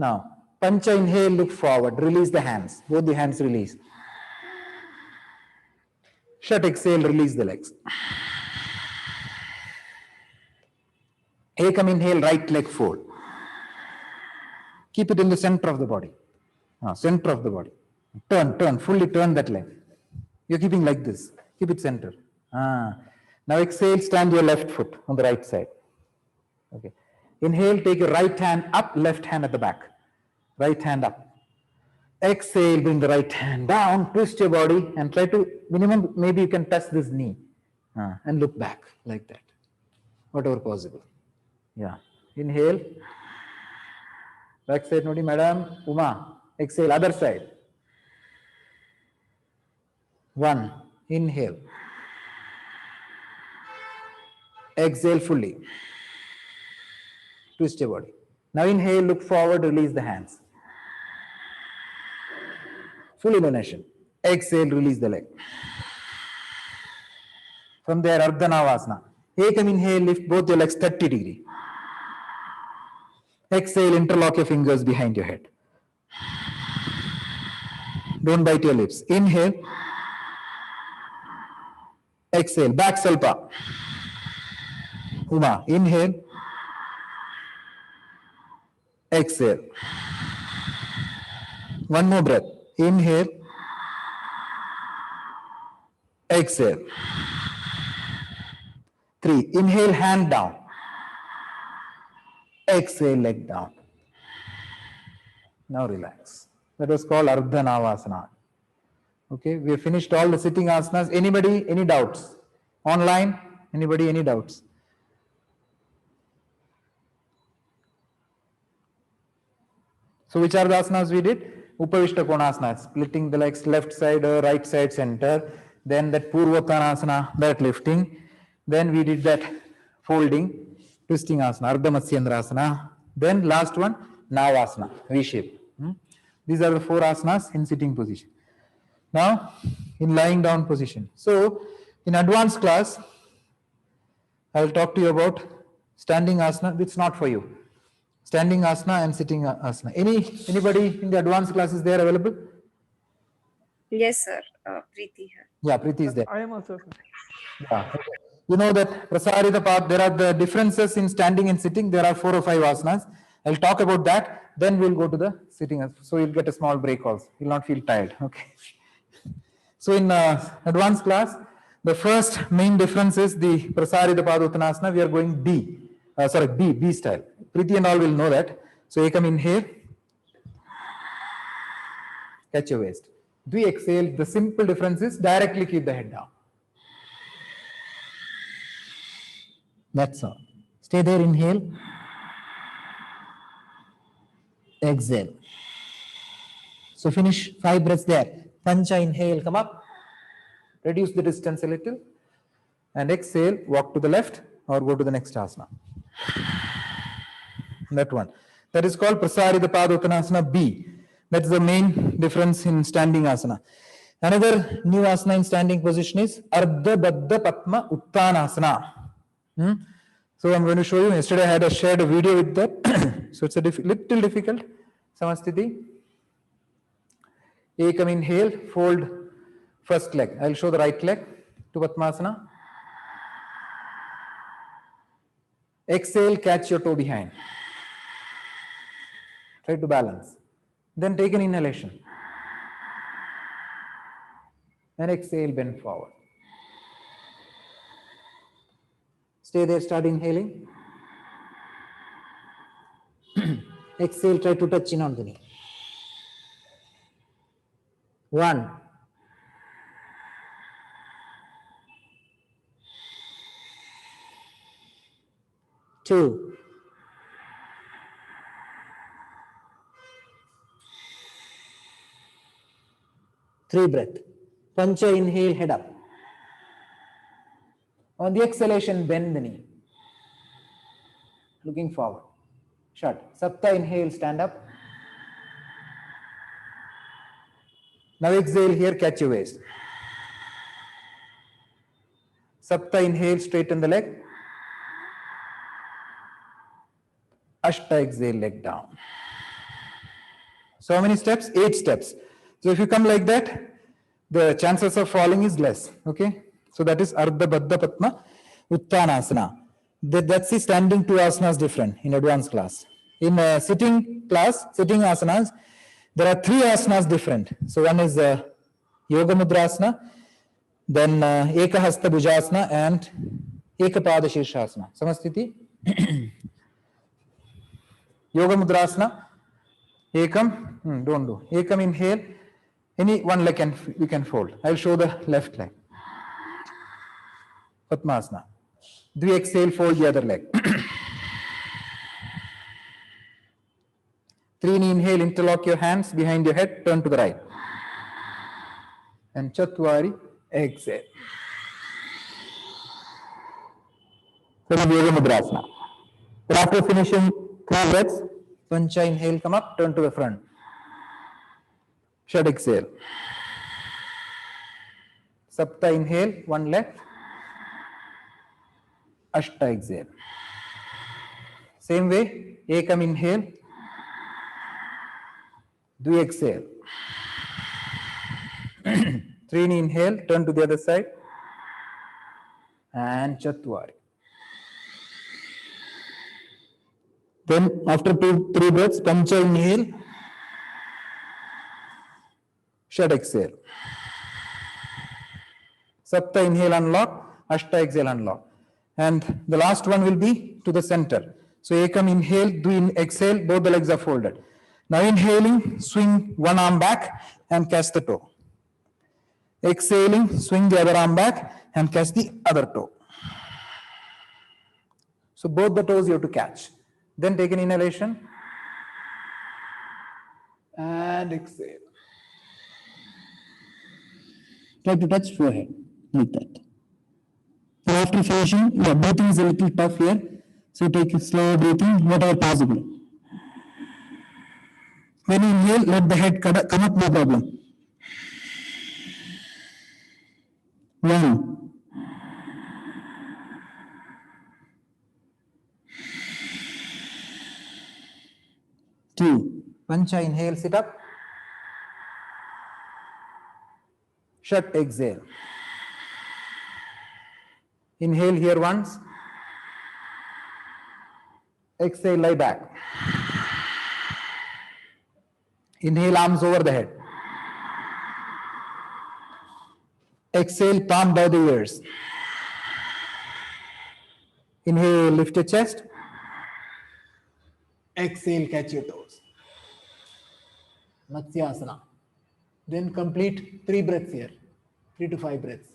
Speaker 3: Now, Pancha inhale, look forward, release the hands. Both the hands release. Shut exhale, release the legs. Ekam inhale, right leg fold. Keep it in the center of the body. Center of the body. Turn, fully turn that leg. You're keeping like this. Keep it center. Now exhale, stand your left foot on the right side. Okay. Inhale, take your right hand up, left hand at the back. Right hand up. Exhale, bring the right hand down, twist your body and try to, minimum, maybe you can touch this knee and look back like that. Whatever possible. Yeah. Inhale. Back side, Nodi, madam. Uma. Exhale, other side. 1. Inhale. Exhale fully. Twist your body. Now inhale, look forward, release the hands. Full inhalation. Exhale, release the leg. From there, Ardha Navasana. Ekam inhale, lift both your legs 30 degree. Exhale, interlock your fingers behind your head. Don't bite your lips. Inhale. Exhale, back salpa. Uma, inhale. Exhale. One more breath. Inhale. Exhale. 3. Inhale, hand down. Exhale, leg down. Now relax. That was called Ardha Navasana. Okay, we have finished all the sitting asanas. Anybody, any doubts? Online, anybody, any doubts? So which are the asanas we did? Upavishta Konasana, splitting the legs left side, right side, center. Then that Purvottanasana, that lifting. Then we did that folding, twisting asana, Ardha Matsyendrasana. Then last one, Navasana, V-shape. These are the 4 asanas in sitting position. Now, in lying down position. So, in advanced class, I will talk to you about standing asana. It's not for you. Standing asana and sitting asana. Anybody in the advanced class is there available?
Speaker 6: Yes, sir. Preeti here.
Speaker 3: Yeah, Preeti is there.
Speaker 4: I am also.
Speaker 3: Yeah. You know that Prasarita Path, there are the differences in standing and sitting. There are 4 or 5 asanas. I'll talk about that. Then we'll go to the sitting. So you'll get a small break also. You'll not feel tired. Okay. So in advanced class, the first main difference is the Prasarita Padottanasana. We are going B style. Preeti and all will know that. So Ekam inhale. Catch your waist. Dvi exhale. The simple difference is directly keep the head down. That's all. Stay there, inhale. Exhale. So finish 5 breaths there. Pancha inhale, come up. Reduce the distance a little. And exhale, walk to the left or go to the next asana. That one. That is called Prasarita Padottanasana B. That's the main difference in standing asana. Another new asana in standing position is Ardha Baddha Padma Uttanasana. So So I'm going to show you. Yesterday I had shared a video with that. So it's a little difficult. Samasthiti. Ekam inhale, fold first leg. I'll show the right leg to Padmasana. Exhale, catch your toe behind. Try to balance. Then take an inhalation. And exhale, bend forward. Stay there, start inhaling. Exhale, try to touch chin on the knee. 1, 2, 3 breath. Pancha inhale, head up. On the exhalation, bend the knee. Looking forward. Shut. Sapta inhale, stand up. Now exhale here, catch your waist. Sapta inhale, straighten the leg. Ashta exhale, leg down. So how many steps? 8 steps. So if you come like that, the chances of falling is less. Okay. So that is Ardha Baddha Padma Uttanasana. That's the standing 2 asanas different in advanced class. In sitting class, sitting asanas, there are 3 asanas different. So one is Yoga Mudrasana, then Eka Hasta Bhujasana and Eka Pada Shirshasana. Samasthiti. Yoga Mudrasana. Ekam, don't do. Ekam inhale. Any one leg you can fold. I'll show the left leg. Padmasana. Dvi exhale, fold the other leg. 3 inhale, interlock your hands behind your head, turn to the right. And Chatwari, exhale. So Yoga Mudrasana. But after finishing 3 breaths, Pancha inhale, come up, turn to the front. Shad exhale. Sapta inhale, 1 leg. Ashta exhale. Same way, Ekam inhale. Dvi exhale. 3 inhale, turn to the other side. And Chatwari. Then after 3 breaths, Pancha inhale. Shad exhale. Sapta inhale, unlock. Ashta exhale, unlock. And the last one will be to the center. So Ekam inhale, Dvi exhale, both the legs are folded. Now inhaling, swing one arm back and catch the toe. Exhaling, swing the other arm back and catch the other toe. So both the toes you have to catch. Then take an inhalation and exhale. Try to touch forehead like that. And after finishing, yeah, breathing is a little tough here. So take a slow breathing, whatever possible. When you inhale, let the head come up, no problem. 1, 2. Pancha inhale, sit up. Shut, exhale. Inhale here once. Exhale, lie back. Inhale, arms over the head. Exhale, palm by the ears. Inhale, lift your chest. Exhale, catch your toes. Matsyasana. Then complete 3 breaths here. 3 to 5 breaths.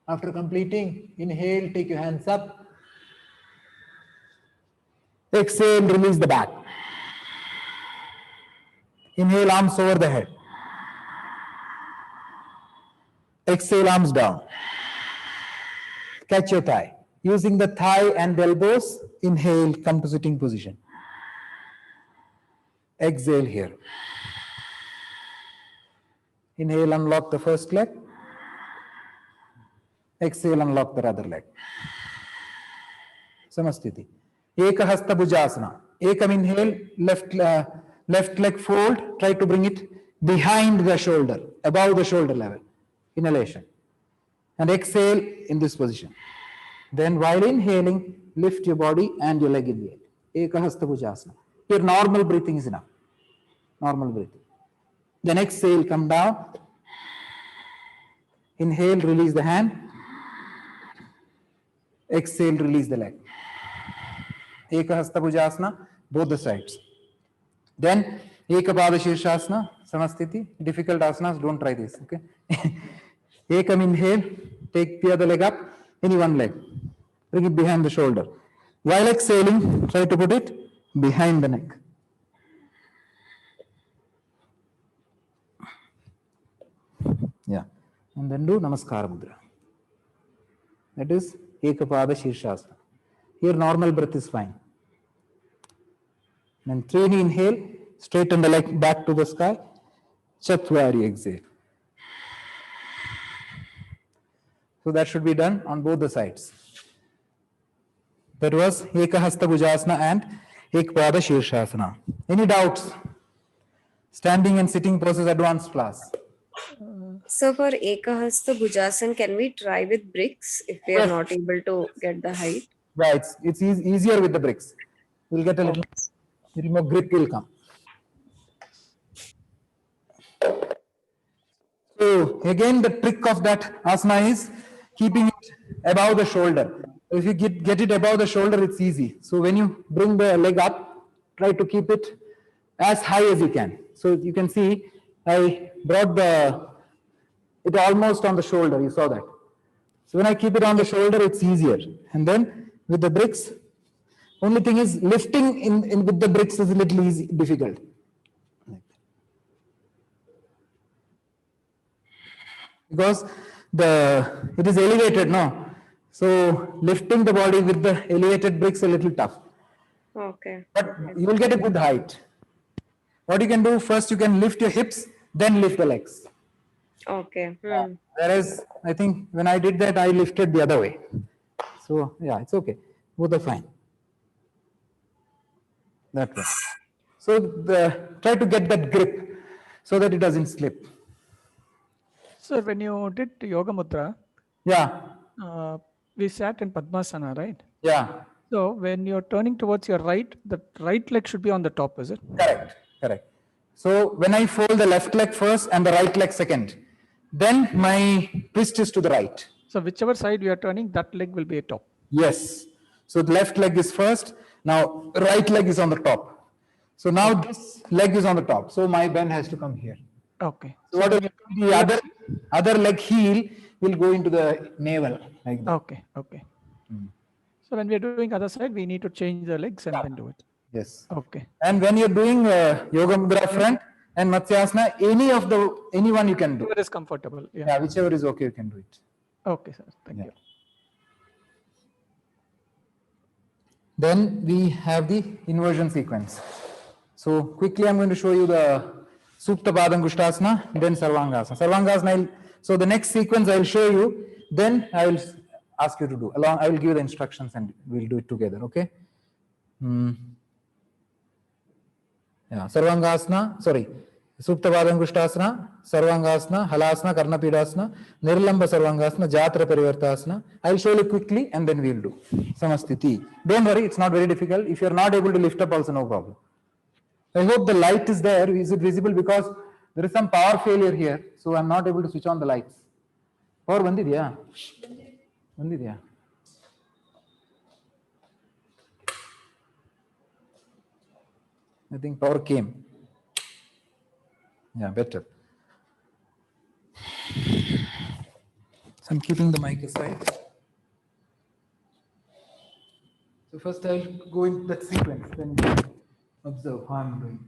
Speaker 3: After completing, inhale, take your hands up. Exhale, release the back. Inhale, arms over the head. Exhale, arms down. Catch your thigh. Using the thigh and the elbows, inhale, come to sitting position. Exhale here. Inhale, unlock the first leg. Exhale, unlock the other leg. Samastiti. Ekahasta Bhujasana. Ekam inhale, left leg fold, try to bring it behind the shoulder, above the shoulder level. Inhalation. And exhale in this position. Then while inhaling, lift your body and your leg in the air. Ekahasta Bhujasana. Here normal breathing is enough. Normal breathing. Then exhale, come down. Inhale, release the hand. Exhale, release the leg. Ekahasta Bhujasana, both the sides. Then Ekapada Shirshasana, Samastiti. Difficult asanas, don't try this. Okay. Ekam inhale, take the other leg up, any one leg. Bring it behind the shoulder. While exhaling, try to put it behind the neck. Yeah. And then do Namaskara Mudra. That is Ekapada Shirshasana. Here normal breath is fine. Then Treni inhale, straighten the leg back to the sky. Chatwari exhale. So that should be done on both the sides. That was Ekahasta Bhujasana and Ekpada Shirshasana. Any doubts? Standing and sitting poses advanced class.
Speaker 6: So for Ekahasta Bhujasana, can we try with bricks if we are
Speaker 3: Yes.
Speaker 6: not able to get the height?
Speaker 3: Yeah, it's easier with the bricks. We'll get a little more grip will come. So again, the trick of that asana is keeping it above the shoulder. If you get it above the shoulder, it's easy. So when you bring the leg up, try to keep it as high as you can. So you can see I brought it almost on the shoulder. You saw that. So when I keep it on the shoulder, it's easier. And then with the bricks, only thing is lifting in with the bricks is a little difficult. Because it is elevated now. So lifting the body with the elevated bricks a little tough.
Speaker 6: Okay.
Speaker 3: But you will get a good height. What you can do first, you can lift your hips, then lift the legs.
Speaker 6: Okay.
Speaker 3: Whereas I think when I did that, I lifted the other way. So yeah, it's okay. Both are fine. That way. So try to get that grip so that it doesn't slip.
Speaker 7: Sir, when you did Yoga Mudra,
Speaker 3: Yeah,
Speaker 7: we sat in Padmasana, right?
Speaker 3: yeah,
Speaker 7: So when you're turning towards your right, the right leg should be on the top, is it?
Speaker 3: correct. So when I fold the left leg first and the right leg second, then my twist is to the right.
Speaker 7: So whichever side you are turning, that leg will be a top.
Speaker 3: Yes. So the left leg is first. Now right leg is on the top. So now this leg is on the top. So my bend has to come here.
Speaker 7: Okay.
Speaker 3: So what the other leg heel will go into the navel like that.
Speaker 7: Okay. So when we are doing other side, we need to change the legs and then do it.
Speaker 3: Yes.
Speaker 7: Okay.
Speaker 3: And when you're doing Yoga Mudra front and Matsyasana, any one you can do.
Speaker 7: Whatever is comfortable. Yeah.
Speaker 3: Yeah, whichever is okay, you can do it.
Speaker 7: Okay, sir. Thank
Speaker 3: Yeah.
Speaker 7: you.
Speaker 3: Then we have the inversion sequence. So quickly I'm going to show you the Supta Padangushtasana, then Sarvangasana. Sarvangasana, so the next sequence I'll show you, then I will ask you to do. I will give you the instructions and we'll do it together, okay? Yeah, Sarvangasana, sorry. Supta Padangushtasana, Sarvangasana, Halasana, Karnapidasana, Nirlamba Sarvangasana, Jatra Parivartasana. I'll show you quickly and then we'll do. Samastiti. Don't worry, it's not very difficult. If you're not able to lift up also, no problem. I hope the light is there. Is it visible? Because there is some power failure here. So I'm not able to switch on the lights. Power bandidya? Bandidya? I think power came. Yeah, better. So I'm keeping the mic aside. So first I'll go into that sequence, then observe how I'm doing.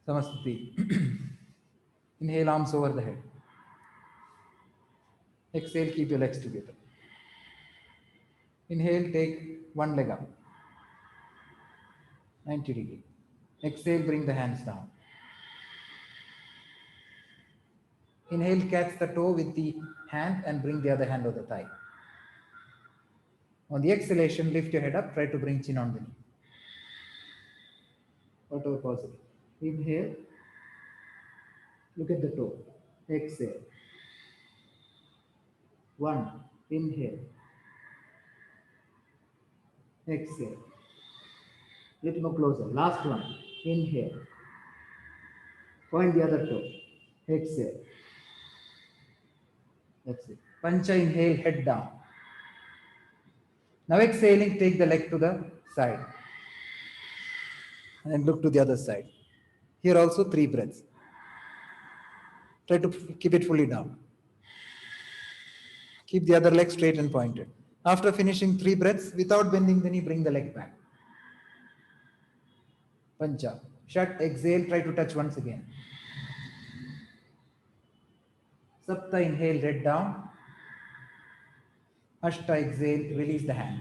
Speaker 3: Samastiti. Inhale, arms over the head. Exhale, keep your legs together. Inhale, take one leg up. 90 degree. Exhale, bring the hands down. Inhale, catch the toe with the hand and bring the other hand over the thigh. On the exhalation, lift your head up, try to bring chin on the knee. Whatever possible. Inhale, look at the toe. Exhale. 1. Inhale. Exhale. Little more closer. Last one. Inhale. Point the other toe. Exhale. That's it. Pancha, inhale, head down. Now exhaling, take the leg to the side. And look to the other side. Here also 3 breaths. Try to keep it fully down. Keep the other leg straight and pointed. After finishing 3 breaths, without bending the knee, bring the leg back. Pancha. Shut, exhale, try to touch once again. Sapta, inhale, head down. Ashta, exhale, release the hand.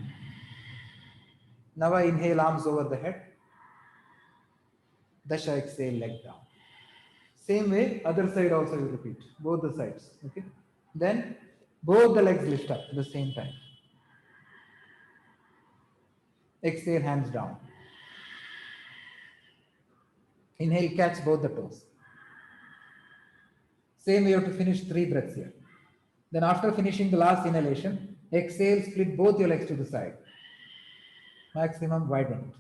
Speaker 3: Nava, inhale, arms over the head. Dasha, exhale, leg down. Same way, other side also you repeat, both the sides. Okay. Then both the legs lift up at the same time. Exhale, hands down. Inhale, catch both the toes. Same way you have to finish 3 breaths here. Then after finishing the last inhalation, exhale, split both your legs to the side. Maximum widen it.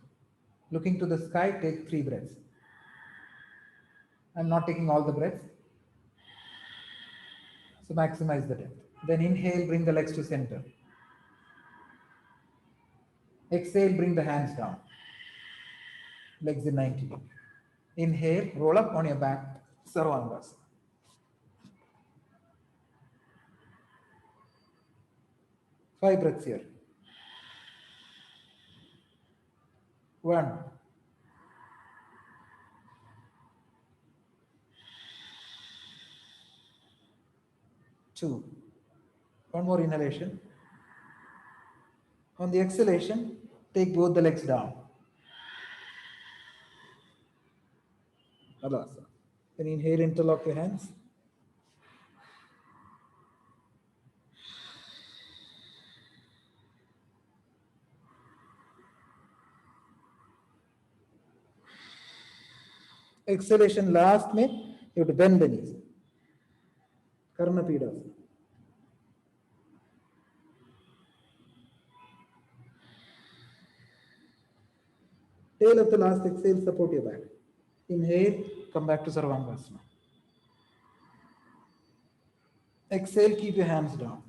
Speaker 3: Looking to the sky, take 3 breaths. I'm not taking all the breaths. So maximize the depth. Then inhale, bring the legs to center. Exhale, bring the hands down. Legs in 90 degrees. Inhale, roll up on your back, Sarvangasana. Five breaths here. 1. 2. One more inhalation. On the exhalation, take both the legs down. Adasana. Then inhale, interlock your hands. Exhalation last में you have to bend the knees. Karna Pidasana. Tail of the last exhale, support your back. Inhale, come back to Sarvangasana. Exhale, keep your hands down.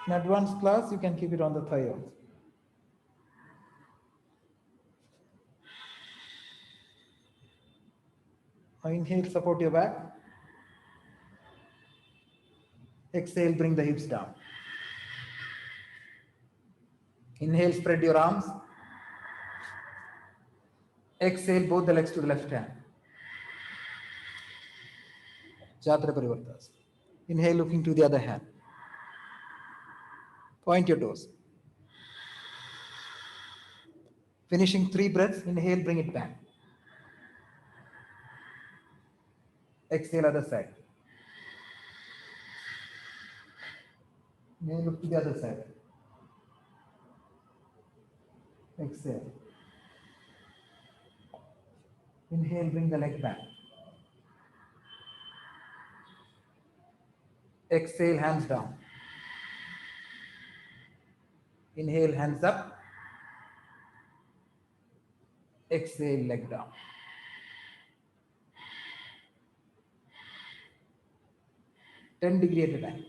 Speaker 3: In advanced class, you can keep it on the thigh also. Now inhale, support your back. Exhale, bring the hips down. Inhale, spread your arms. Exhale, both the legs to the left hand. Jatra Parivartas. Inhale, looking to the other hand. Point your toes. Finishing 3 breaths, inhale, bring it back. Exhale, other side. Inhale, look to the other side. Exhale. Inhale, bring the leg back. Exhale, hands down. Inhale, hands up. Exhale, leg down. Ten degree at a time.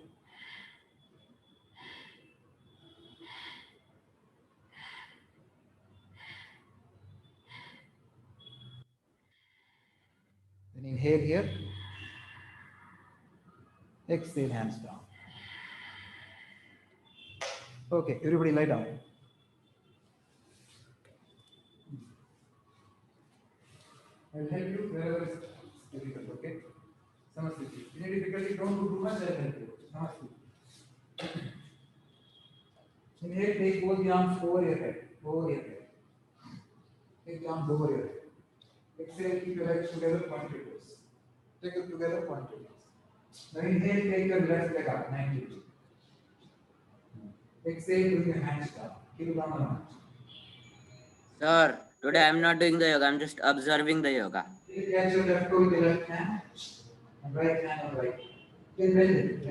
Speaker 3: Then inhale here. Exhale, hands down. Okay, everybody lie down. I will help you wherever it's difficult, okay? Namaste. If any difficulty, don't do too much, I will help you. Namaste. Inhale, take both the arms over your head. Over your head. Take the arms over your head. Exhale, keep your legs together, point your toes. Take it together, point your toes. Now inhale, take your left leg up, 90 degrees. Exhale, bring your hands down. Keep it on the mat.
Speaker 8: Sir, today I'm not doing the yoga. I'm just observing the yoga.
Speaker 3: You catch your left toe with the left hand and right hand on right. Then bend it,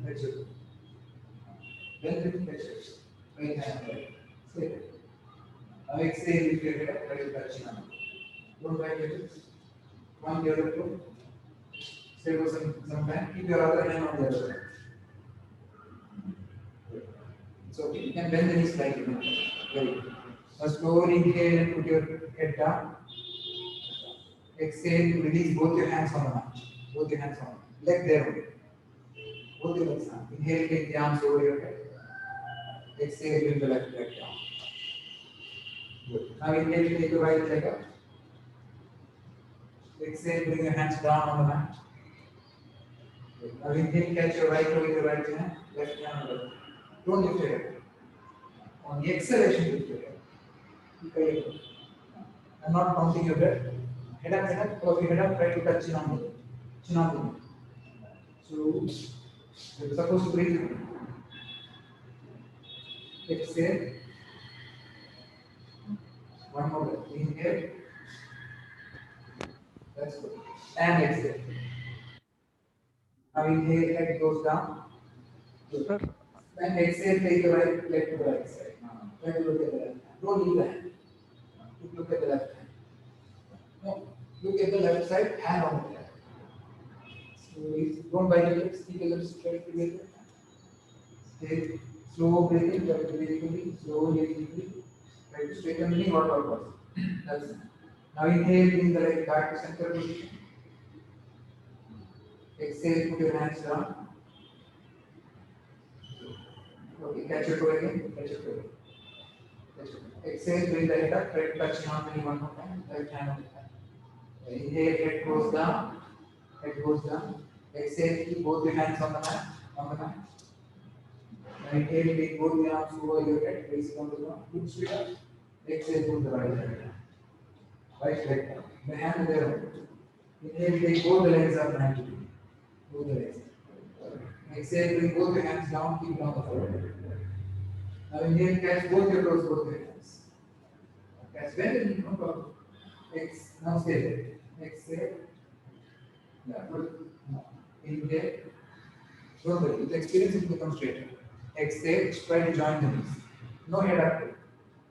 Speaker 3: Catch it. Bend it, catch it. Right hand on right. Stay there. Now exhale, lift your head up, try to touch your arm. Don't try to touch it. One the other toe. Stay for some time. Keep your other hand on the other side. It's okay. You can bend the knees slightly. Very good. Now slowly inhale and put your head down. Exhale, release both your hands on the mat. Both your hands on the leg there only. Both your legs down. Inhale, take the arms over your head. Exhale, bring the left leg down. Good. Now inhale, take the right leg up. Exhale, bring your hands down on the mat. Good. Now inhale, catch your right toe with your right hand, left hand on the left. Don't lift your head. On the exhalation, lift your head. Keep your head up. I'm not counting your breath. Head up, close your head up, try to touch chin on the knee. So, you're supposed to breathe in. Exhale. One more breath. Inhale. That's good. And exhale. Now inhale, head goes down. Good.
Speaker 7: Sir,
Speaker 3: Then exhale, take the right leg to the right side. Try to look at the left hand. Don't leave the hand. Look at the left hand. No, look at the left side, hand on the left. Slowly, don't bite your lips, keep your lips straight together. Stay slow breathing, try to breathe fully, slowly, deeply. Try to straighten the knee, what. That's it. Now inhale, bring the leg back to center position. Exhale, put your hands down. Okay, catch your toe again, catch your toe. Exhale, bring the head up, try to touch your knee one more time, right hand on the hand. Inhale, head goes down, Exhale, keep both your hands on the mat, Now inhale, take both the arms over your head, place it on the ground, look straight up. Exhale, move the right leg. Right leg down. The hand there. Inhale, take both the legs up 90 degrees. Both the legs. Exhale, bring both your hands down, keep it on the floor. Now inhale, catch both your toes, both your hands. Catch very no problem. Now stay there. Exhale. Yeah, good. Inhale. Don't worry, with experience it will become straighter. Exhale, try to join the knees. No head up.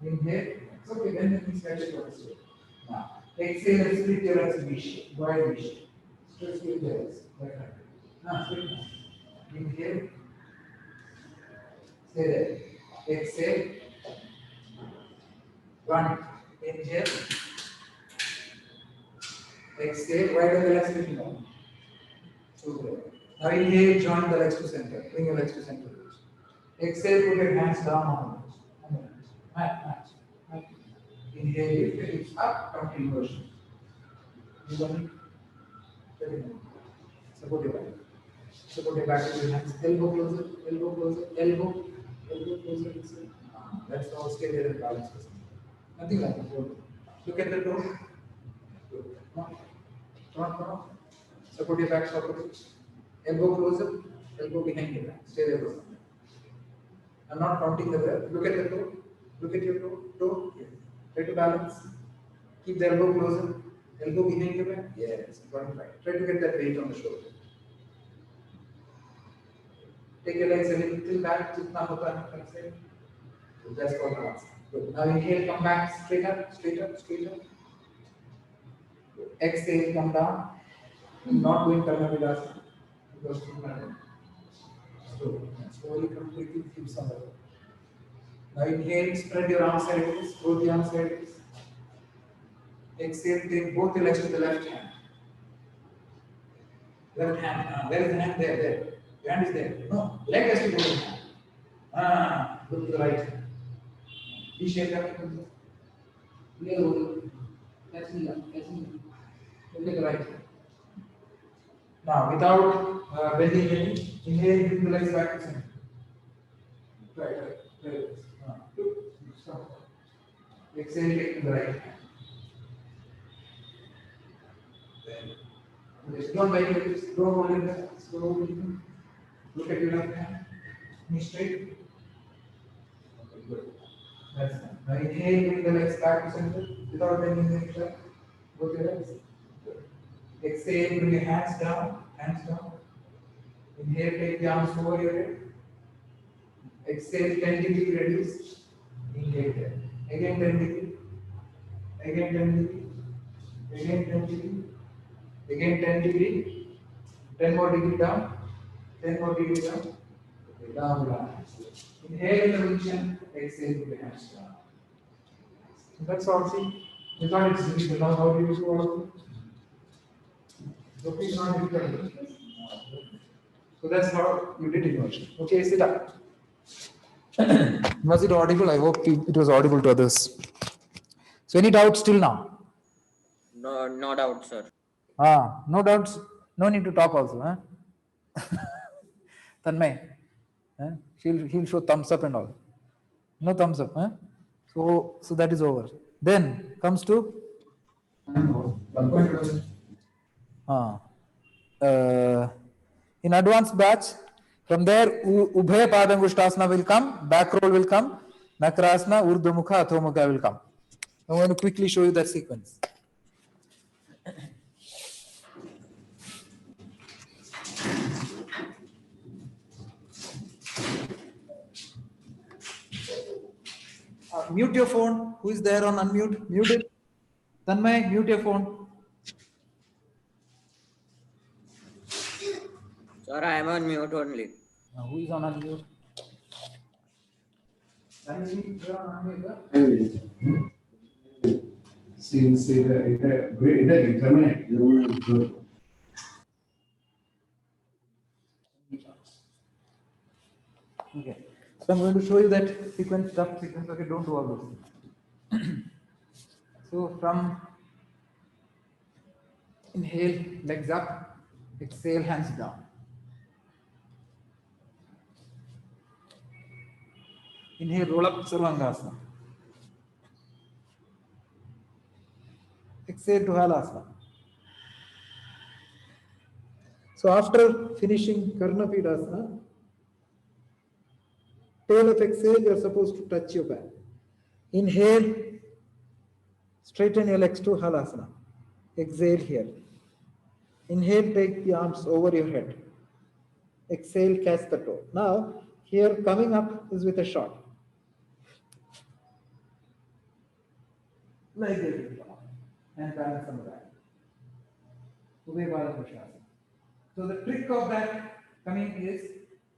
Speaker 3: Inhale. It's okay, then the knees catch it for the straight. Now, exhale and split your legs V shape, wide V shape. Split your legs. Like that. Now, split now. Inhale. Stay there. Exhale. One. Inhale. Exhale. Widen the legs split down. Now inhale, join the legs to center. Bring your legs to center. Exhale, put your hands down on the mat. Inhale, lift your hips up, come to inversion. Support your back. Support your back with your hands. Elbow closer, elbow closer. Let's all stay there and balance. Nothing like that. Look at the toe. Come on. Support your back, support. Elbow closer, elbow behind your back. Stay there for some time. I'm not counting the breath. Look at the toe. Look at your toe. Try to balance. Keep the elbow closer. Elbow behind your back. Yes, got it right. Try to get that weight on the shoulder. Take your legs a little back. Jitna hota hai, like say. That's called balance. Good. Now inhale, come back, straight up. Exhale, come down. Not going Karnavidasana. Because slowly, completely hips on the floor. Now inhale, spread your arms sideways, both the arms sideways. Exhale, take both the legs to the left hand. Left hand. Where is the hand? There. Your hand is there. No, leg has to go to the hand. Look to the right hand. V shape that comes up. Catch me up. Look at the right hand. Now, without bending the knee, inhale, bring the legs back to center. Right. Stop. Exhale, take to the right hand. Don't bite your lips, don't hold it back. Slowly. Look at your left hand. Knee straight. Good. That's fine. Now inhale, bring the legs back to center without bending the knee. Both your legs. Good. Exhale, bring your hands down. Hands down. Inhale, take the arms over your head. Exhale, 10 degree reduce. Inhale 10. Again 10 degree. Again 10 degree. Again 10 degree. Again 10 degree. 10 more degree down. 10 more degree down. Okay, down, down. Inhale in the position. Exhale with the hands down. That's all. See, it's not difficult. Now, how do you do all of it? So, it's not difficult. So, that's how you did immersion. Okay, sit up. Was it audible? I hope it was audible to others. So, any doubts till now?
Speaker 8: No, no doubt, sir.
Speaker 3: No doubts. No need to talk also. Huh? Tanmay, huh? He'll show thumbs up and all. No thumbs up. Huh? So that is over. Then comes to in advanced batch. From there, Ubhaya Padangushtasana will come, back roll will come, Nakrasana, Urdhva Mukha, Adho Mukha will come. I'm going to quickly show you that sequence. Mute your phone. Who is there on unmute? Mute it. Tanmay, mute your phone.
Speaker 8: Sir, I am on mute only.
Speaker 3: Who is on unmute? Tanmay,
Speaker 9: Since it determinate, you will.
Speaker 3: Okay. So I'm going to show you that sequence, tough sequence. Okay, don't do all those things. So from inhale, legs up, exhale, hands down. Inhale, roll up, Sarvangasana. Exhale to Halasana. So after finishing Karnapidasana, tail of exhale, you are supposed to touch your back. Inhale, straighten your legs to Halasana. Exhale here. Inhale, take the arms over your head. Exhale, catch the toe. Now, here coming up is with a shot. Like this. And balance on the back. Ubhaya Padangushtasana. So the trick of that coming is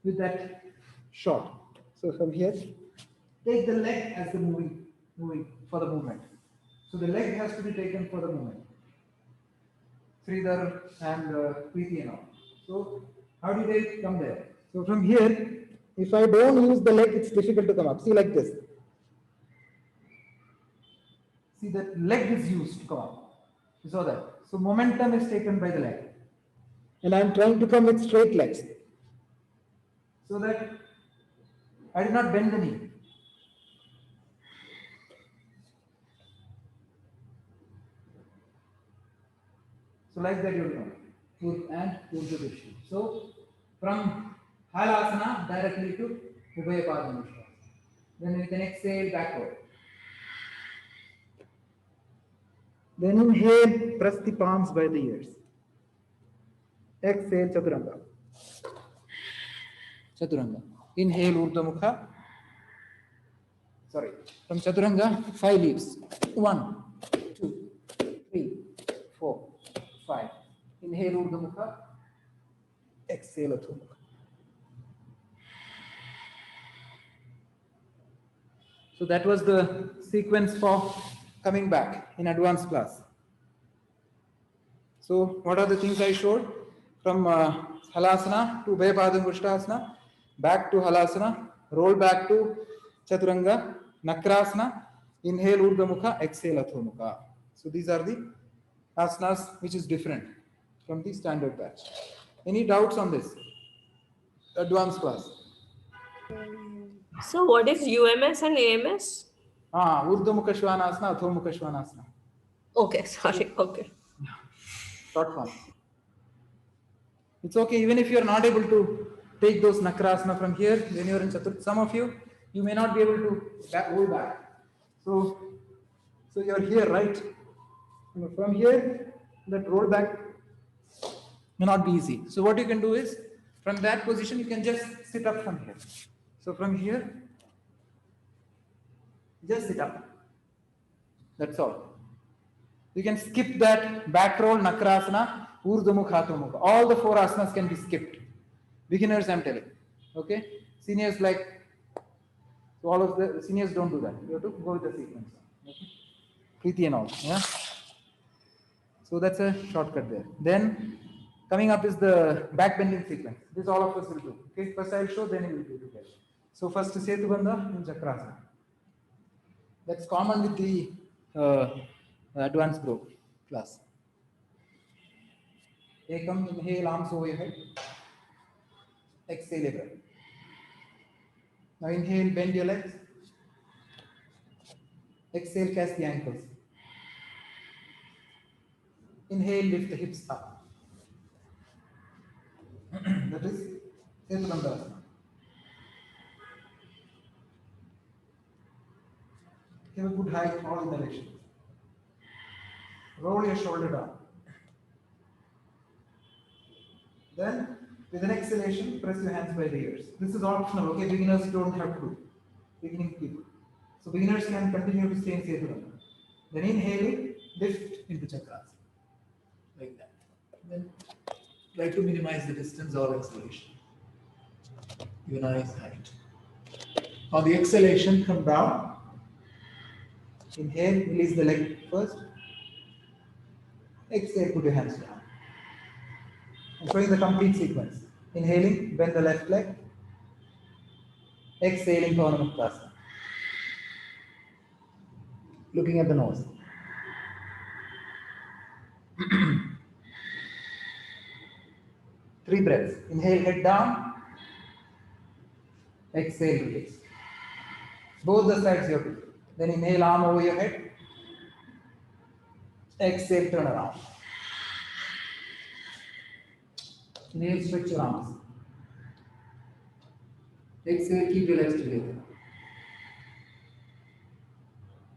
Speaker 3: with that shot. So from here, take the leg as the moving for the movement. So the leg has to be taken for the movement. Sridhar and Preeti and all. So how do they come there? So from here, if I don't use the leg, it's difficult to come up. See, like this. See, that leg is used to come up. You saw that. So momentum is taken by the leg. And I'm trying to come with straight legs. So that I did not bend the knee. So like that you will come. And Urdhva Drishti. So from Halasana directly to Ubhaya Padangushtasana. Then we can exhale backward. Then inhale, press the palms by the ears. Exhale, Chaturanga. Chaturanga. Inhale, Urdhva Mukha. Sorry. From Chaturanga, 5 leaves. 1, 2, 3, 4, 5. Inhale, Urdhva Mukha. Exhale, Adho Mukha. So that was the sequence for coming back in advanced class. So what are the things I showed? From Halasana to Ubhaya Padangushtasana, back to Halasana, roll back to Chaturanga, Nakrasana, inhale Urdhva Mukha, exhale Adho Mukha. So these are the asanas which is different from the standard batch. Any doubts on this? Advanced class.
Speaker 10: So what is UMS and AMS?
Speaker 3: Urdhva Mukha Shvanasana, Adho Mukha Shvanasana.
Speaker 10: Okay, sorry. Okay.
Speaker 3: Short form. It's okay, even if you are not able to take those Nakrasana from here, when you are in Chaturanga, some of you you may not be able to roll back. So you're here, right? From here, that roll back may not be easy. So what you can do is, from that position, you can just sit up from here. So from here, just sit up. That's all. You can skip that back roll, Nakrasana, Urdhva Mukha, Adho Mukha. All the 4 asanas can be skipped. Beginners, I'm telling. Okay? Seniors like, so all of the seniors don't do that. You have to go with the sequence. Okay? Kriti and all. Yeah? So that's a shortcut there. Then coming up is the back bending sequence. This all of us will do. Okay? First I'll show, then you will do together. So first Setu Bandha in Chakrasana. That's common with the advanced group class. Ekam, inhale, arms over your head. Exhale, breath. Now inhale, bend your legs. Exhale, catch the ankles. Inhale, lift the hips up. That is Setu Bandha. Have a good height, all in direction. Roll your shoulder down. Then, with an exhalation, press your hands by the ears. This is optional, okay? Beginners don't have to do. Beginning people. So beginners can continue to stay in Setu Bandha. Then inhaling, lift into Chakras. Like that. Then try to minimize the distance or exhalation. Give a nice height. On the exhalation, come down. Inhale, release the leg first. Exhale, put your hands down. I'm showing the complete sequence. Inhaling, bend the left leg. Exhaling, Pavana. Looking at the nose. Three breaths. Inhale, head down. Exhale, release. Both the sides you have to do. Then inhale, arm over your head. Exhale, turn around. Inhale, stretch your arms. Exhale, keep your legs together.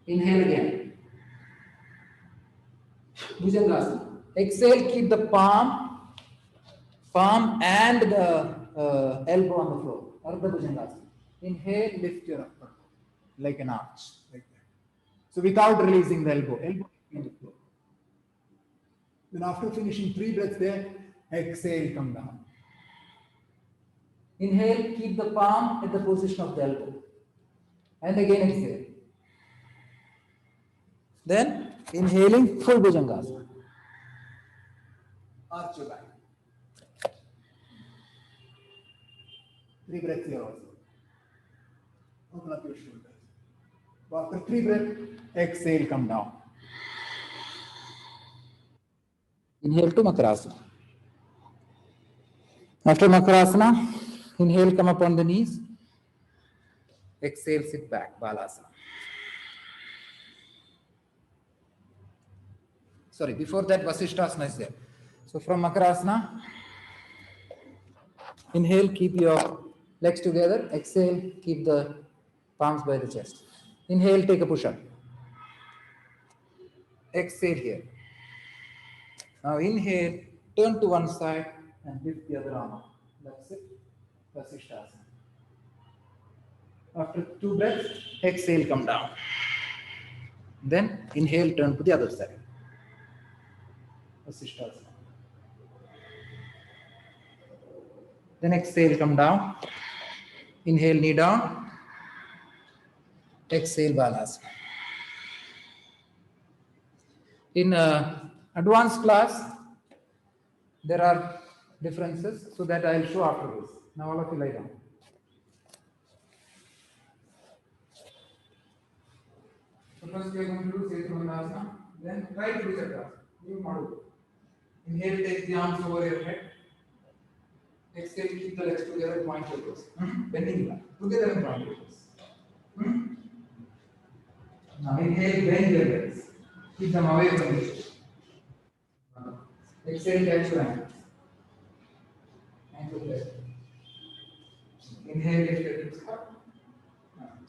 Speaker 3: Inhale again. Bhujangasana. Exhale, keep the palm and the elbow on the floor. Ardha Bhujangasana. Inhale, lift your upper like an arch, like that. So without releasing the elbow on the floor. Then after finishing 3 breaths there, exhale, come down. Inhale, keep the palm at the position of the elbow. And again exhale. Then inhaling, full Bhujangasana. Arch your back. 3 breaths here also. Open up your shoulders. After 3 breaths, exhale, come down. Inhale to Makarasana. After Makarasana, inhale, come up on the knees. Exhale, sit back, Balasana. Sorry, before that, Vasishthasana is there. So from Makarasana, inhale, keep your legs together. Exhale, keep the palms by the chest. Inhale, take a push-up. Exhale here. Now inhale, turn to one side and lift the other arm. That's it. Vasishthasana. After 2 breaths, exhale, come down. Then inhale, turn to the other side. Vasishthasana. Then exhale, come down. Inhale, knee down. Exhale, Balasana. In advanced class, there are differences, so that I will show after this. Now all of you lie down. So first we are going to do Setu Bandhasana, then try to do Chakras. New model. Inhale, take the arms over your head. Exhale, keep the legs together, point your toes. Bending back. Together and point your toes. Now inhale, bend your legs. Keep them away from each other. Exhale, catch your ankles. Ankle press. Inhale, lift your hips up.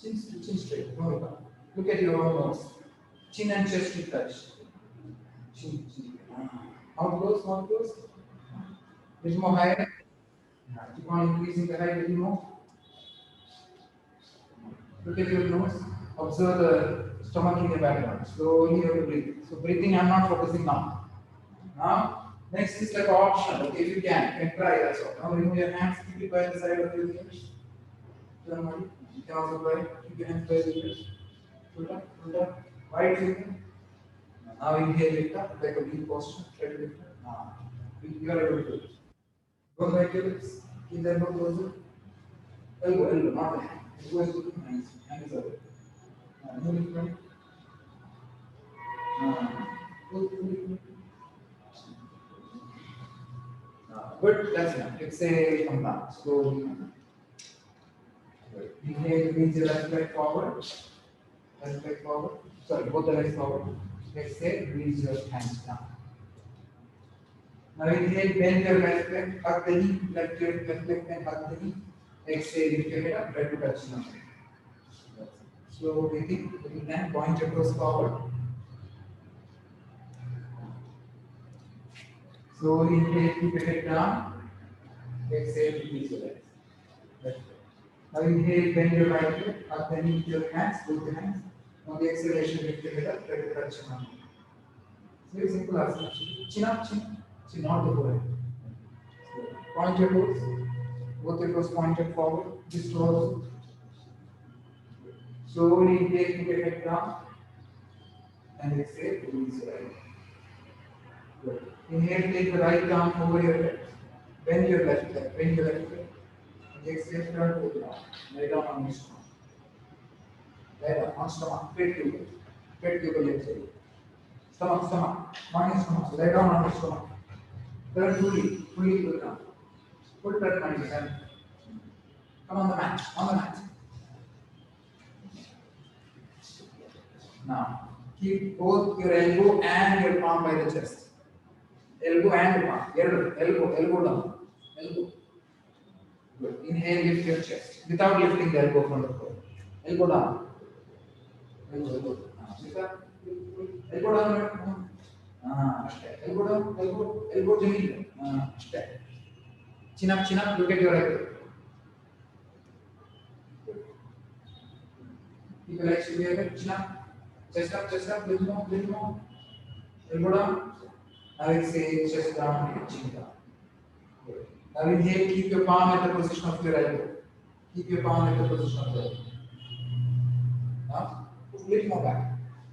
Speaker 3: Chin straight. No, look at your own nose. Chin and chest will touch. Chin. Mouth close. Little more higher. Keep on increasing the height a little more. Look at your nose. Observe the stomach in the background. Slowly you have to breathe. So breathing, I'm not focusing now. Now, next is like optional. Okay, if you can try, that's all. Now remove your hands, keep it by the side of your ears. You can also try. Keep your hands by the ears. Pull up. Wide finger. Now inhale, lift up, like a deep posture. Try to lift up. Now, you are able to do it. Go back your lips. Keep the elbow closer. Elbow, not the hand. Elbow is looking nice. Hand is away. Move it right. Good, that's enough. Exhale, come down. Slowly come down. Good. Inhale, reach your left leg forward. Left leg forward. Sorry, both the legs forward. Exhale, reach your hands down. Now inhale, bend your left leg, hug the knee, left leg and hug the knee. Exhale, lift your head up, try to touch nothing. Slow breathing, little time, point your toes forward. Slowly inhale, keep your head down. Exhale, release your legs. Left leg. Now inhale, bend your right leg, hug the knee with your hands, both your hands. On the exhalation, lift your head up, try to touch nothing. Very simple asana. Chin up, chin not the forehead. Point your toes, both your toes pointed forward, this toe also. Slowly inhale, keep your head down, and exhale, release your right. Good. Inhale, take the right arm over your head, bend your left leg, and exhale, turn to the ground, lay down on your stomach. Lay down on stomach, pet your legs. Stomach, on your stomach, lay down on your stomach. Turn fully to the ground. Put that on your hand. Come on the mat. Now, keep both your elbow and your palm by the chest. Elbow and palm. Elbow down. Elbow. Good. Inhale, lift your chest without lifting the elbow from the floor. Elbow down. Elbow. Elbow down. Elbow down. Elbow jameen. Chin up. Look at your elbow. Keep your legs together. Chin up. Chest up, little more. Elbow down. Now exhale, chest down, chin down. Good. Now inhale, keep your palm at the position of your elbow. Now, put a little more back.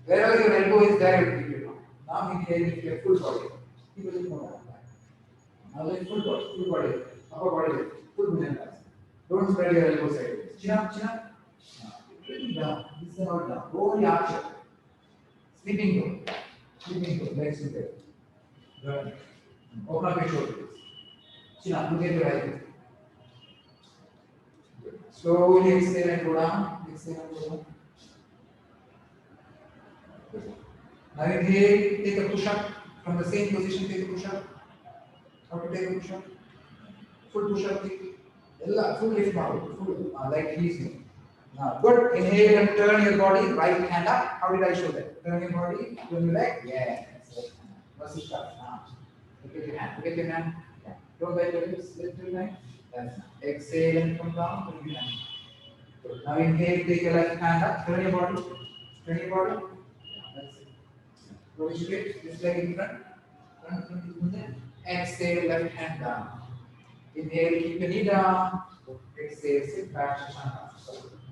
Speaker 3: Wherever your elbow is, there you keep your palm. Now inhale, lift your full body. Keep a little more back. Now lift full body, upper body, full Bhujangasana. Don't spread your elbow sideways. Chin up. Down. This is not down. Go on the archer. Sleeping toe, legs together. Good. Open up your shoulders. Chin up, look at your right. Good. Slowly exhale and go down. Good. Now inhale, take a push up. From the same position, take a push up. How to take a push up? Full push up. Full lift model. Like he's doing. Now, good. Inhale and turn your body, right hand up. How did I show that? Turn your body, turn your leg. Yeah. Versus up. Now, look at your hand. Yeah. Don't bend your hips, lift your leg. That's now. Exhale and come down. Turn your hand. Good. Now inhale, take your left hand up. Turn your body. That's it. Go straight. This leg in front. Exhale, left hand down. Inhale, keep your knee down. Exhale, sit back.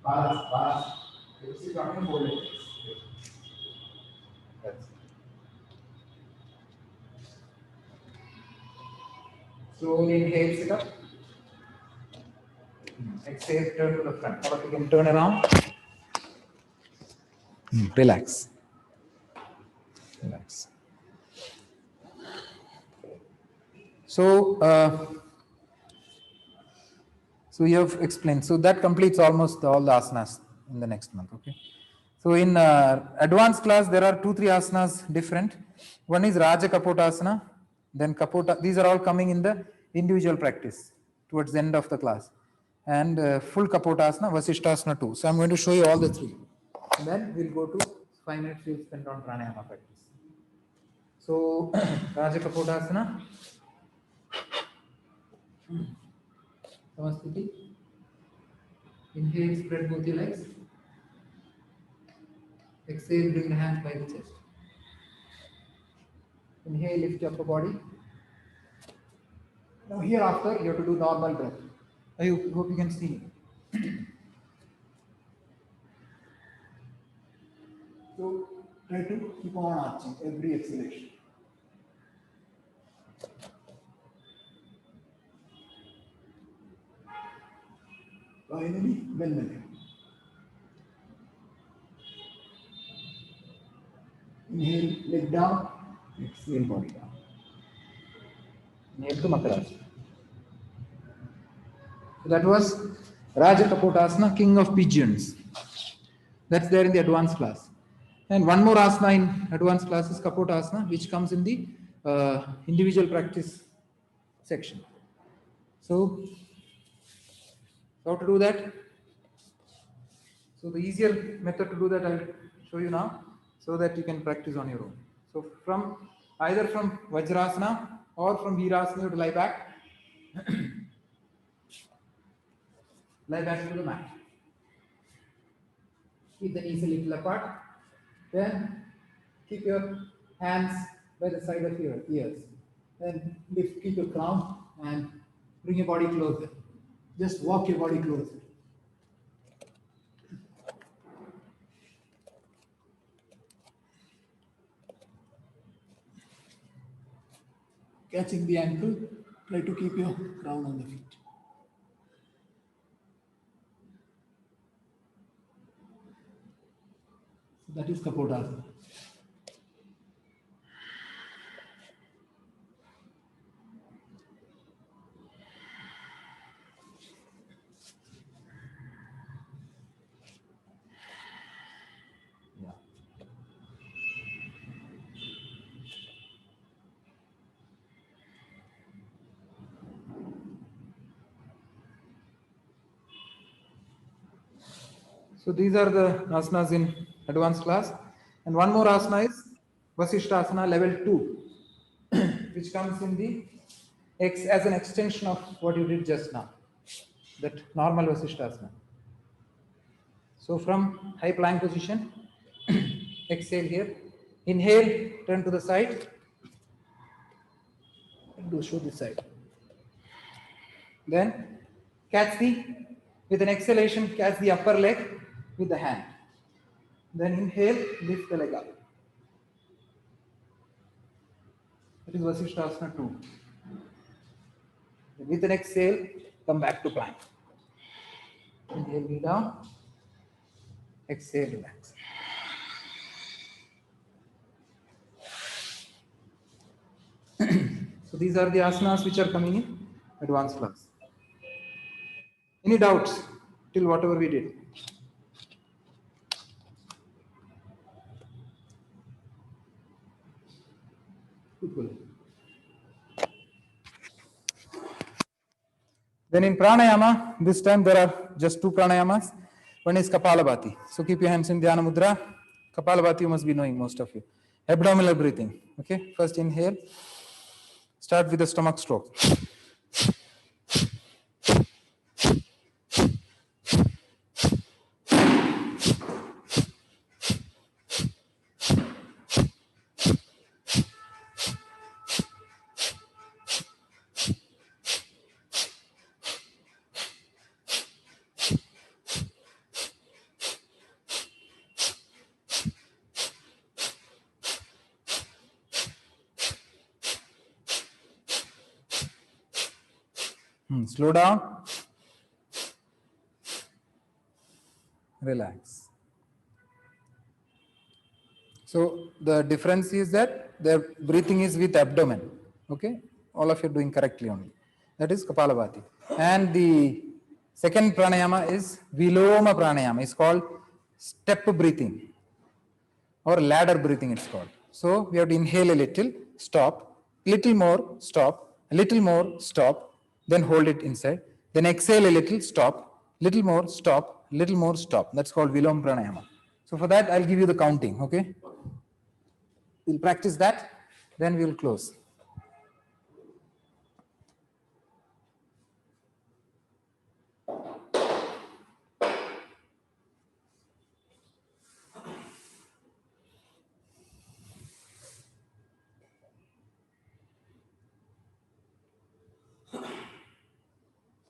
Speaker 3: Balance. Sit on your folded legs. That's it. Slowly inhale, sit up. Exhale, turn to the front. Or you can turn around. Relax. So you have explained. So that completes almost all the asanas in the next month. Okay. So in advanced class, there are 2-3 asanas different. One is Raja Kapotasana, then Kapota. These are all coming in the individual practice towards the end of the class. and full Kapotasana, Vasishthasana 2. So I'm going to show you all the three. And then we'll go to 5 minutes we'll spend on pranayama practice. So Raja Kapotasana, Samasthiti. Inhale, spread both your legs. Exhale, bring the hands by the chest. Inhale, lift your upper body. Now hereafter, you have to do normal breath. I hope you can see me.
Speaker 9: So try to keep on arching every exhalation. Finally, bend the knee. Inhale, leg down. Exhale, body down.
Speaker 3: Inhale to Makarasana. So that was Raja Kapotasana, King of Pigeons. That's there in the advanced class. And one more asana in advanced class is Kapotasana, which comes in the individual practice section. So how to do that? So the easier method to do that I'll show you now, so that you can practice on your own. So from either from Vajrasana or from Virasana, you have to lie back. Lie back to the mat. Keep the knees a little apart. Then keep your hands by the side of your ears. Then lift, keep your crown and bring your body closer.
Speaker 9: Just walk your body closer. Catching the ankle, try to keep your crown on the feet. So that is Kapotasana.
Speaker 3: So these are the asanas in advanced class. And one more asana is Vasishthasana level 2, which comes in the as an extension of what you did just now, that normal Vasishthasana. So from high plank position, exhale here, inhale, turn to the side, do show this side. Then with an exhalation, catch the upper leg with the hand. Then inhale, lift the leg up. That is Vasishthasana 2. With an exhale, come back to plank. Inhale, knee down. Exhale, relax. So these are the asanas which are coming in advanced class. Any doubts till whatever we did? People. Then in pranayama, this time there are just 2 pranayamas. One is Kapalabhati. So keep your hands in Dhyana Mudra. Kapalabhati you must be knowing, most of you. Abdominal breathing. Okay, first inhale. Start with the stomach stroke. Slow down. Relax. So the difference is that the breathing is with abdomen. Okay, all of you are doing correctly only. That is Kapalabhati. And the second pranayama is Viloma pranayama. It's called step breathing or ladder breathing. It's called. So we have to inhale a little, stop, little more, stop, a little more, stop. Then hold it inside. Then exhale a little, stop, little more, stop, little more, stop. That's called Vilom Pranayama. So for that, I'll give you the counting, okay? We'll practice that, then we'll close.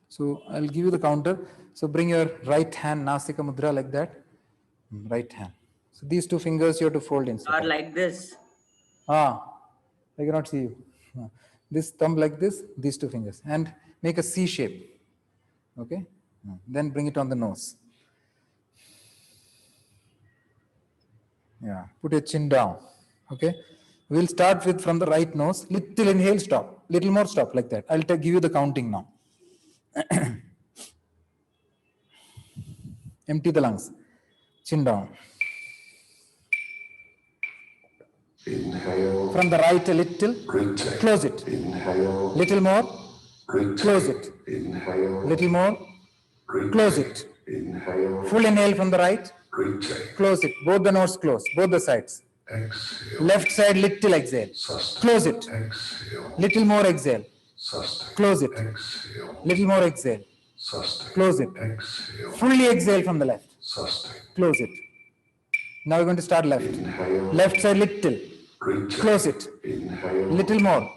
Speaker 3: So I'll give you the counter. So bring your right hand, Nasika Mudra, like that. Right hand. So these two fingers you have to fold inside.
Speaker 8: Or like this.
Speaker 3: I cannot see you. This thumb like this, these two fingers. And make a C shape. Okay? Then bring it on the nose. Yeah. Put your chin down. Okay? We'll start with from the right nose. Little inhale, stop. Little more, stop, like that. I'll give you the counting now. Empty the lungs. Chin down.
Speaker 11: Inhale.
Speaker 3: From the right a little.
Speaker 11: Retake.
Speaker 3: Close it.
Speaker 11: Inhale.
Speaker 3: Little more.
Speaker 11: Retake.
Speaker 3: Close it.
Speaker 11: Inhale.
Speaker 3: Little more.
Speaker 11: Retake.
Speaker 3: Close it.
Speaker 11: Inhale.
Speaker 3: Full inhale from the right.
Speaker 11: Retake.
Speaker 3: Close it. Both the nose close. Both the sides.
Speaker 11: Exhale.
Speaker 3: Left side little exhale.
Speaker 11: Sustain.
Speaker 3: Close it.
Speaker 11: Exhale.
Speaker 3: Little more exhale.
Speaker 11: Sustain.
Speaker 3: Close it.
Speaker 11: Exhale.
Speaker 3: Little more exhale.
Speaker 11: Sustain.
Speaker 3: Close it.
Speaker 11: Exhale.
Speaker 3: Fully exhale from the left.
Speaker 11: Sustain.
Speaker 3: Close it. Now we're going to start left.
Speaker 11: Inhale.
Speaker 3: Left side little.
Speaker 11: Retake.
Speaker 3: Close it.
Speaker 11: Inhale.
Speaker 3: Little more.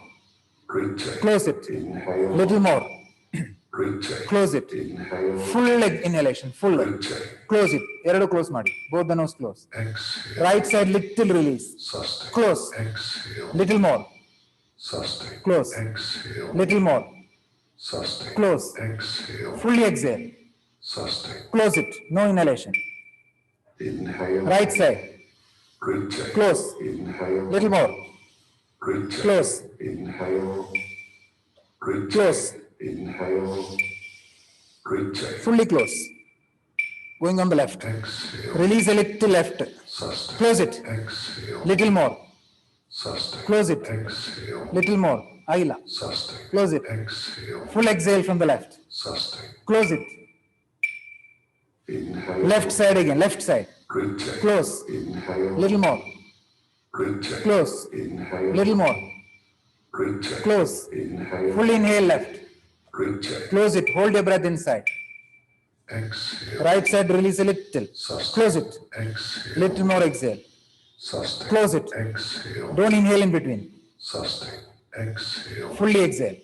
Speaker 11: Retake.
Speaker 3: Close it.
Speaker 11: Inhale.
Speaker 3: Little more.
Speaker 11: Retake.
Speaker 3: Close it.
Speaker 11: Inhale.
Speaker 3: Full leg inhalation. Full leg.
Speaker 11: Retake.
Speaker 3: Close it. Eradu close ಮಾಡಿ. Both the nose close.
Speaker 11: Exhale.
Speaker 3: Right side little release.
Speaker 11: Sustain.
Speaker 3: Close.
Speaker 11: Exhale.
Speaker 3: Little more.
Speaker 11: Sustain.
Speaker 3: Close.
Speaker 11: Exhale.
Speaker 3: Little more.
Speaker 11: Sustain.
Speaker 3: Close.
Speaker 11: Exhale.
Speaker 3: Fully exhale.
Speaker 11: Sustain.
Speaker 3: Close it. No inhalation.
Speaker 11: Inhale.
Speaker 3: Right side.
Speaker 11: Retake.
Speaker 3: Close.
Speaker 11: Inhale.
Speaker 3: Little more.
Speaker 11: Retake.
Speaker 3: Close.
Speaker 11: Inhale. Retake.
Speaker 3: Close.
Speaker 11: Inhale. Retake.
Speaker 3: Fully close. Going on the left.
Speaker 11: Exhale.
Speaker 3: Release a little left.
Speaker 11: Sustain.
Speaker 3: Close it.
Speaker 11: Exhale.
Speaker 3: Little more.
Speaker 11: Sustain.
Speaker 3: Close it.
Speaker 11: Exhale.
Speaker 3: Little more. Aila.
Speaker 11: Sustain.
Speaker 3: Close it.
Speaker 11: Exhale.
Speaker 3: Full exhale from the left.
Speaker 11: Sustain.
Speaker 3: Close it.
Speaker 11: Inhale.
Speaker 3: Left side again. Left side.
Speaker 11: Retake.
Speaker 3: Close.
Speaker 11: Inhale.
Speaker 3: Little more.
Speaker 11: Retake.
Speaker 3: Close.
Speaker 11: Inhale.
Speaker 3: Little more.
Speaker 11: Retake.
Speaker 3: Close.
Speaker 11: Inhale.
Speaker 3: Full inhale left.
Speaker 11: Retake.
Speaker 3: Close it. Hold your breath inside.
Speaker 11: Exhale.
Speaker 3: Right side release a little.
Speaker 11: Sustain.
Speaker 3: Close it.
Speaker 11: Exhale.
Speaker 3: Little more exhale.
Speaker 11: Sustain.
Speaker 3: Close it.
Speaker 11: Exhale.
Speaker 3: Don't inhale in between.
Speaker 11: Sustain. Exhale.
Speaker 3: Fully exhale.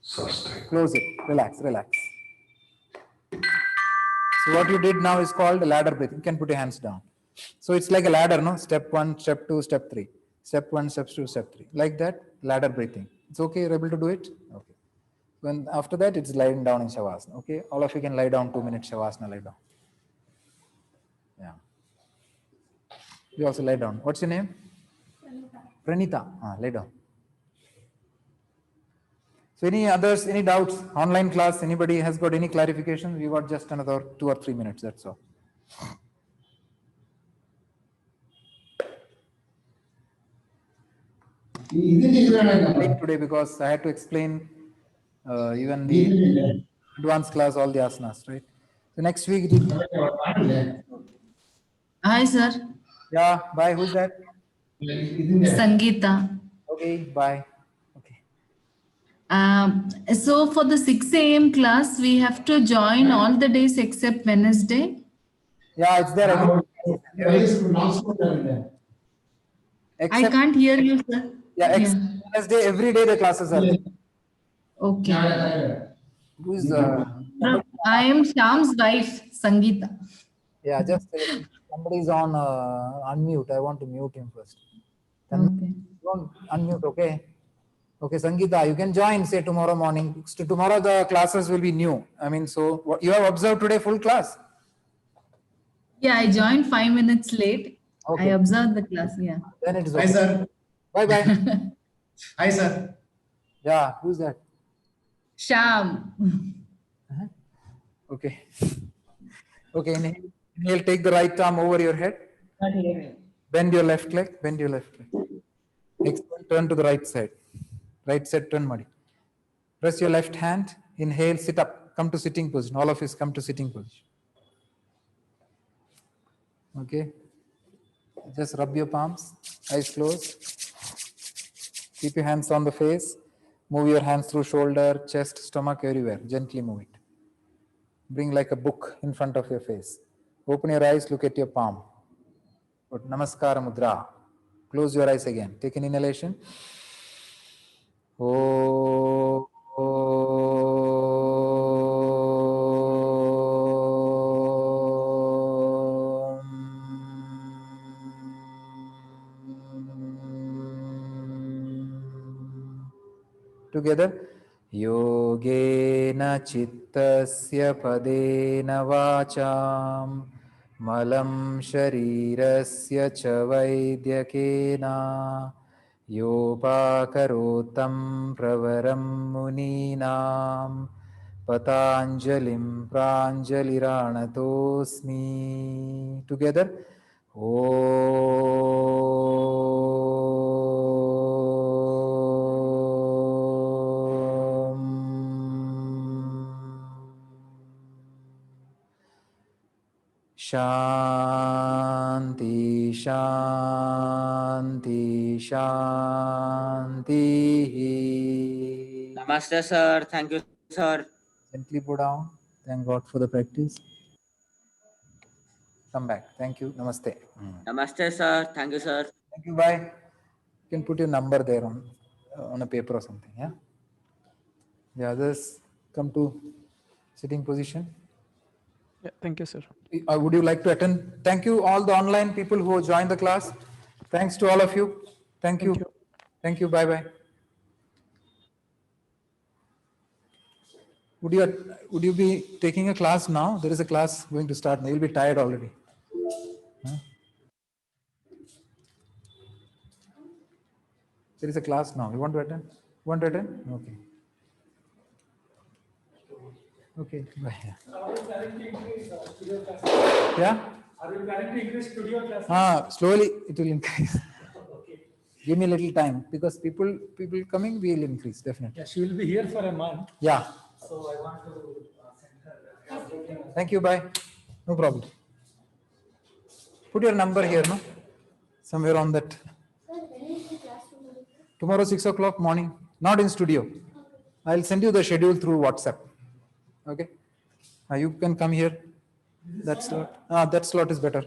Speaker 11: Sustain.
Speaker 3: Close it. Relax, relax. So what you did now is called ladder breathing. You can put your hands down. So it's like a ladder, no? Step 1, step 2, step 3. Step 1, step 2, step 3. Like that, ladder breathing. It's okay, you're able to do it? Okay. When after that, it's lying down in Shavasana. Okay, all of you can lie down 2 minutes, Shavasana, lie down. Yeah. You also lie down. What's your name? Pranita. Lie down. So any others, any doubts? Online class, anybody has got any clarification? We got just another 2 or 3 minutes, that's all. Late today because I had to explain even the advanced class, all the asanas, right? So next week.
Speaker 12: Hi, sir.
Speaker 3: Yeah, bye. Who's that?
Speaker 12: Sangeeta.
Speaker 3: Okay, bye.
Speaker 12: So for the 6 a.m. class, we have to join all the days except Wednesday.
Speaker 3: Yeah, it's there.
Speaker 12: I can't hear you, sir.
Speaker 3: Yeah, Wednesday, every day the classes are there.
Speaker 12: Okay.
Speaker 3: Who's
Speaker 12: No, I am Shyam's wife, Sangeeta.
Speaker 3: Yeah, just somebody's on unmute. I want to mute him first.
Speaker 12: Okay.
Speaker 3: Don't unmute, okay? Okay, Sangeeta, you can join, say, tomorrow morning. So tomorrow the classes will be new. I mean, so what, you have observed today full class?
Speaker 12: Yeah, I joined 5 minutes late.
Speaker 3: Okay.
Speaker 12: I observed the class, yeah.
Speaker 3: Then it is
Speaker 9: Hi,
Speaker 3: okay.
Speaker 9: sir.
Speaker 3: Bye-bye.
Speaker 9: Hi, sir.
Speaker 3: Yeah, who's that?
Speaker 12: Shyam.
Speaker 3: Okay. Okay, inhale, take the right arm over your head.
Speaker 12: Not hearing.
Speaker 3: Bend your left leg, bend your left leg. Exhale, turn to the right side. Right side, turn muddy. Press your left hand, inhale, sit up. come to sitting position. All of us come to sitting position. Okay. Just rub your palms, eyes closed. Keep your hands on the face. Move your hands through shoulder, chest, stomach, everywhere. Gently move it. Bring like a book in front of your face. Open your eyes, look at your palm. Put Namaskara Mudra. Close your eyes again. Take an inhalation. Oh. Together. Yogena chittasya padena vacham malam sharirasya cha vaidyakena yopakarotam pravaram muninam patanjalim pranjaliranatosmi. Together. Shanti, Shanti, Shanti.
Speaker 8: Namaste, sir. Thank you, sir.
Speaker 3: Gently go down. Thank God for the practice. Come back. Thank you. Namaste.
Speaker 8: Namaste, sir. Thank you, sir.
Speaker 3: Thank you. Bye. You can put your number there on a paper or something. Yeah. The others come to sitting position.
Speaker 7: Yeah, thank you, sir.
Speaker 3: Would you like to attend? Thank you all the online people who joined the class. Thanks to all of you. Thank you. Thank you. Bye bye. Would you be taking a class now? There is a class going to start now. You'll be tired already. Huh? There is a class now. You want to attend? You want to attend? Okay. Okay. Bye. Yeah?
Speaker 9: Are you planning to increase studio classes?
Speaker 3: Slowly it will increase.
Speaker 9: Okay.
Speaker 3: Give me a little time because people coming will increase definitely.
Speaker 9: Yeah, she will be here for a month.
Speaker 3: Yeah.
Speaker 9: So I want to send her.
Speaker 3: Thank you. Bye. No problem. Put your number here, no? Somewhere on that.
Speaker 2: Sir, when is the class tomorrow?
Speaker 3: Tomorrow 6 o'clock morning. Not in studio. I'll send you the schedule through WhatsApp. Okay. You can come here. That slot is better.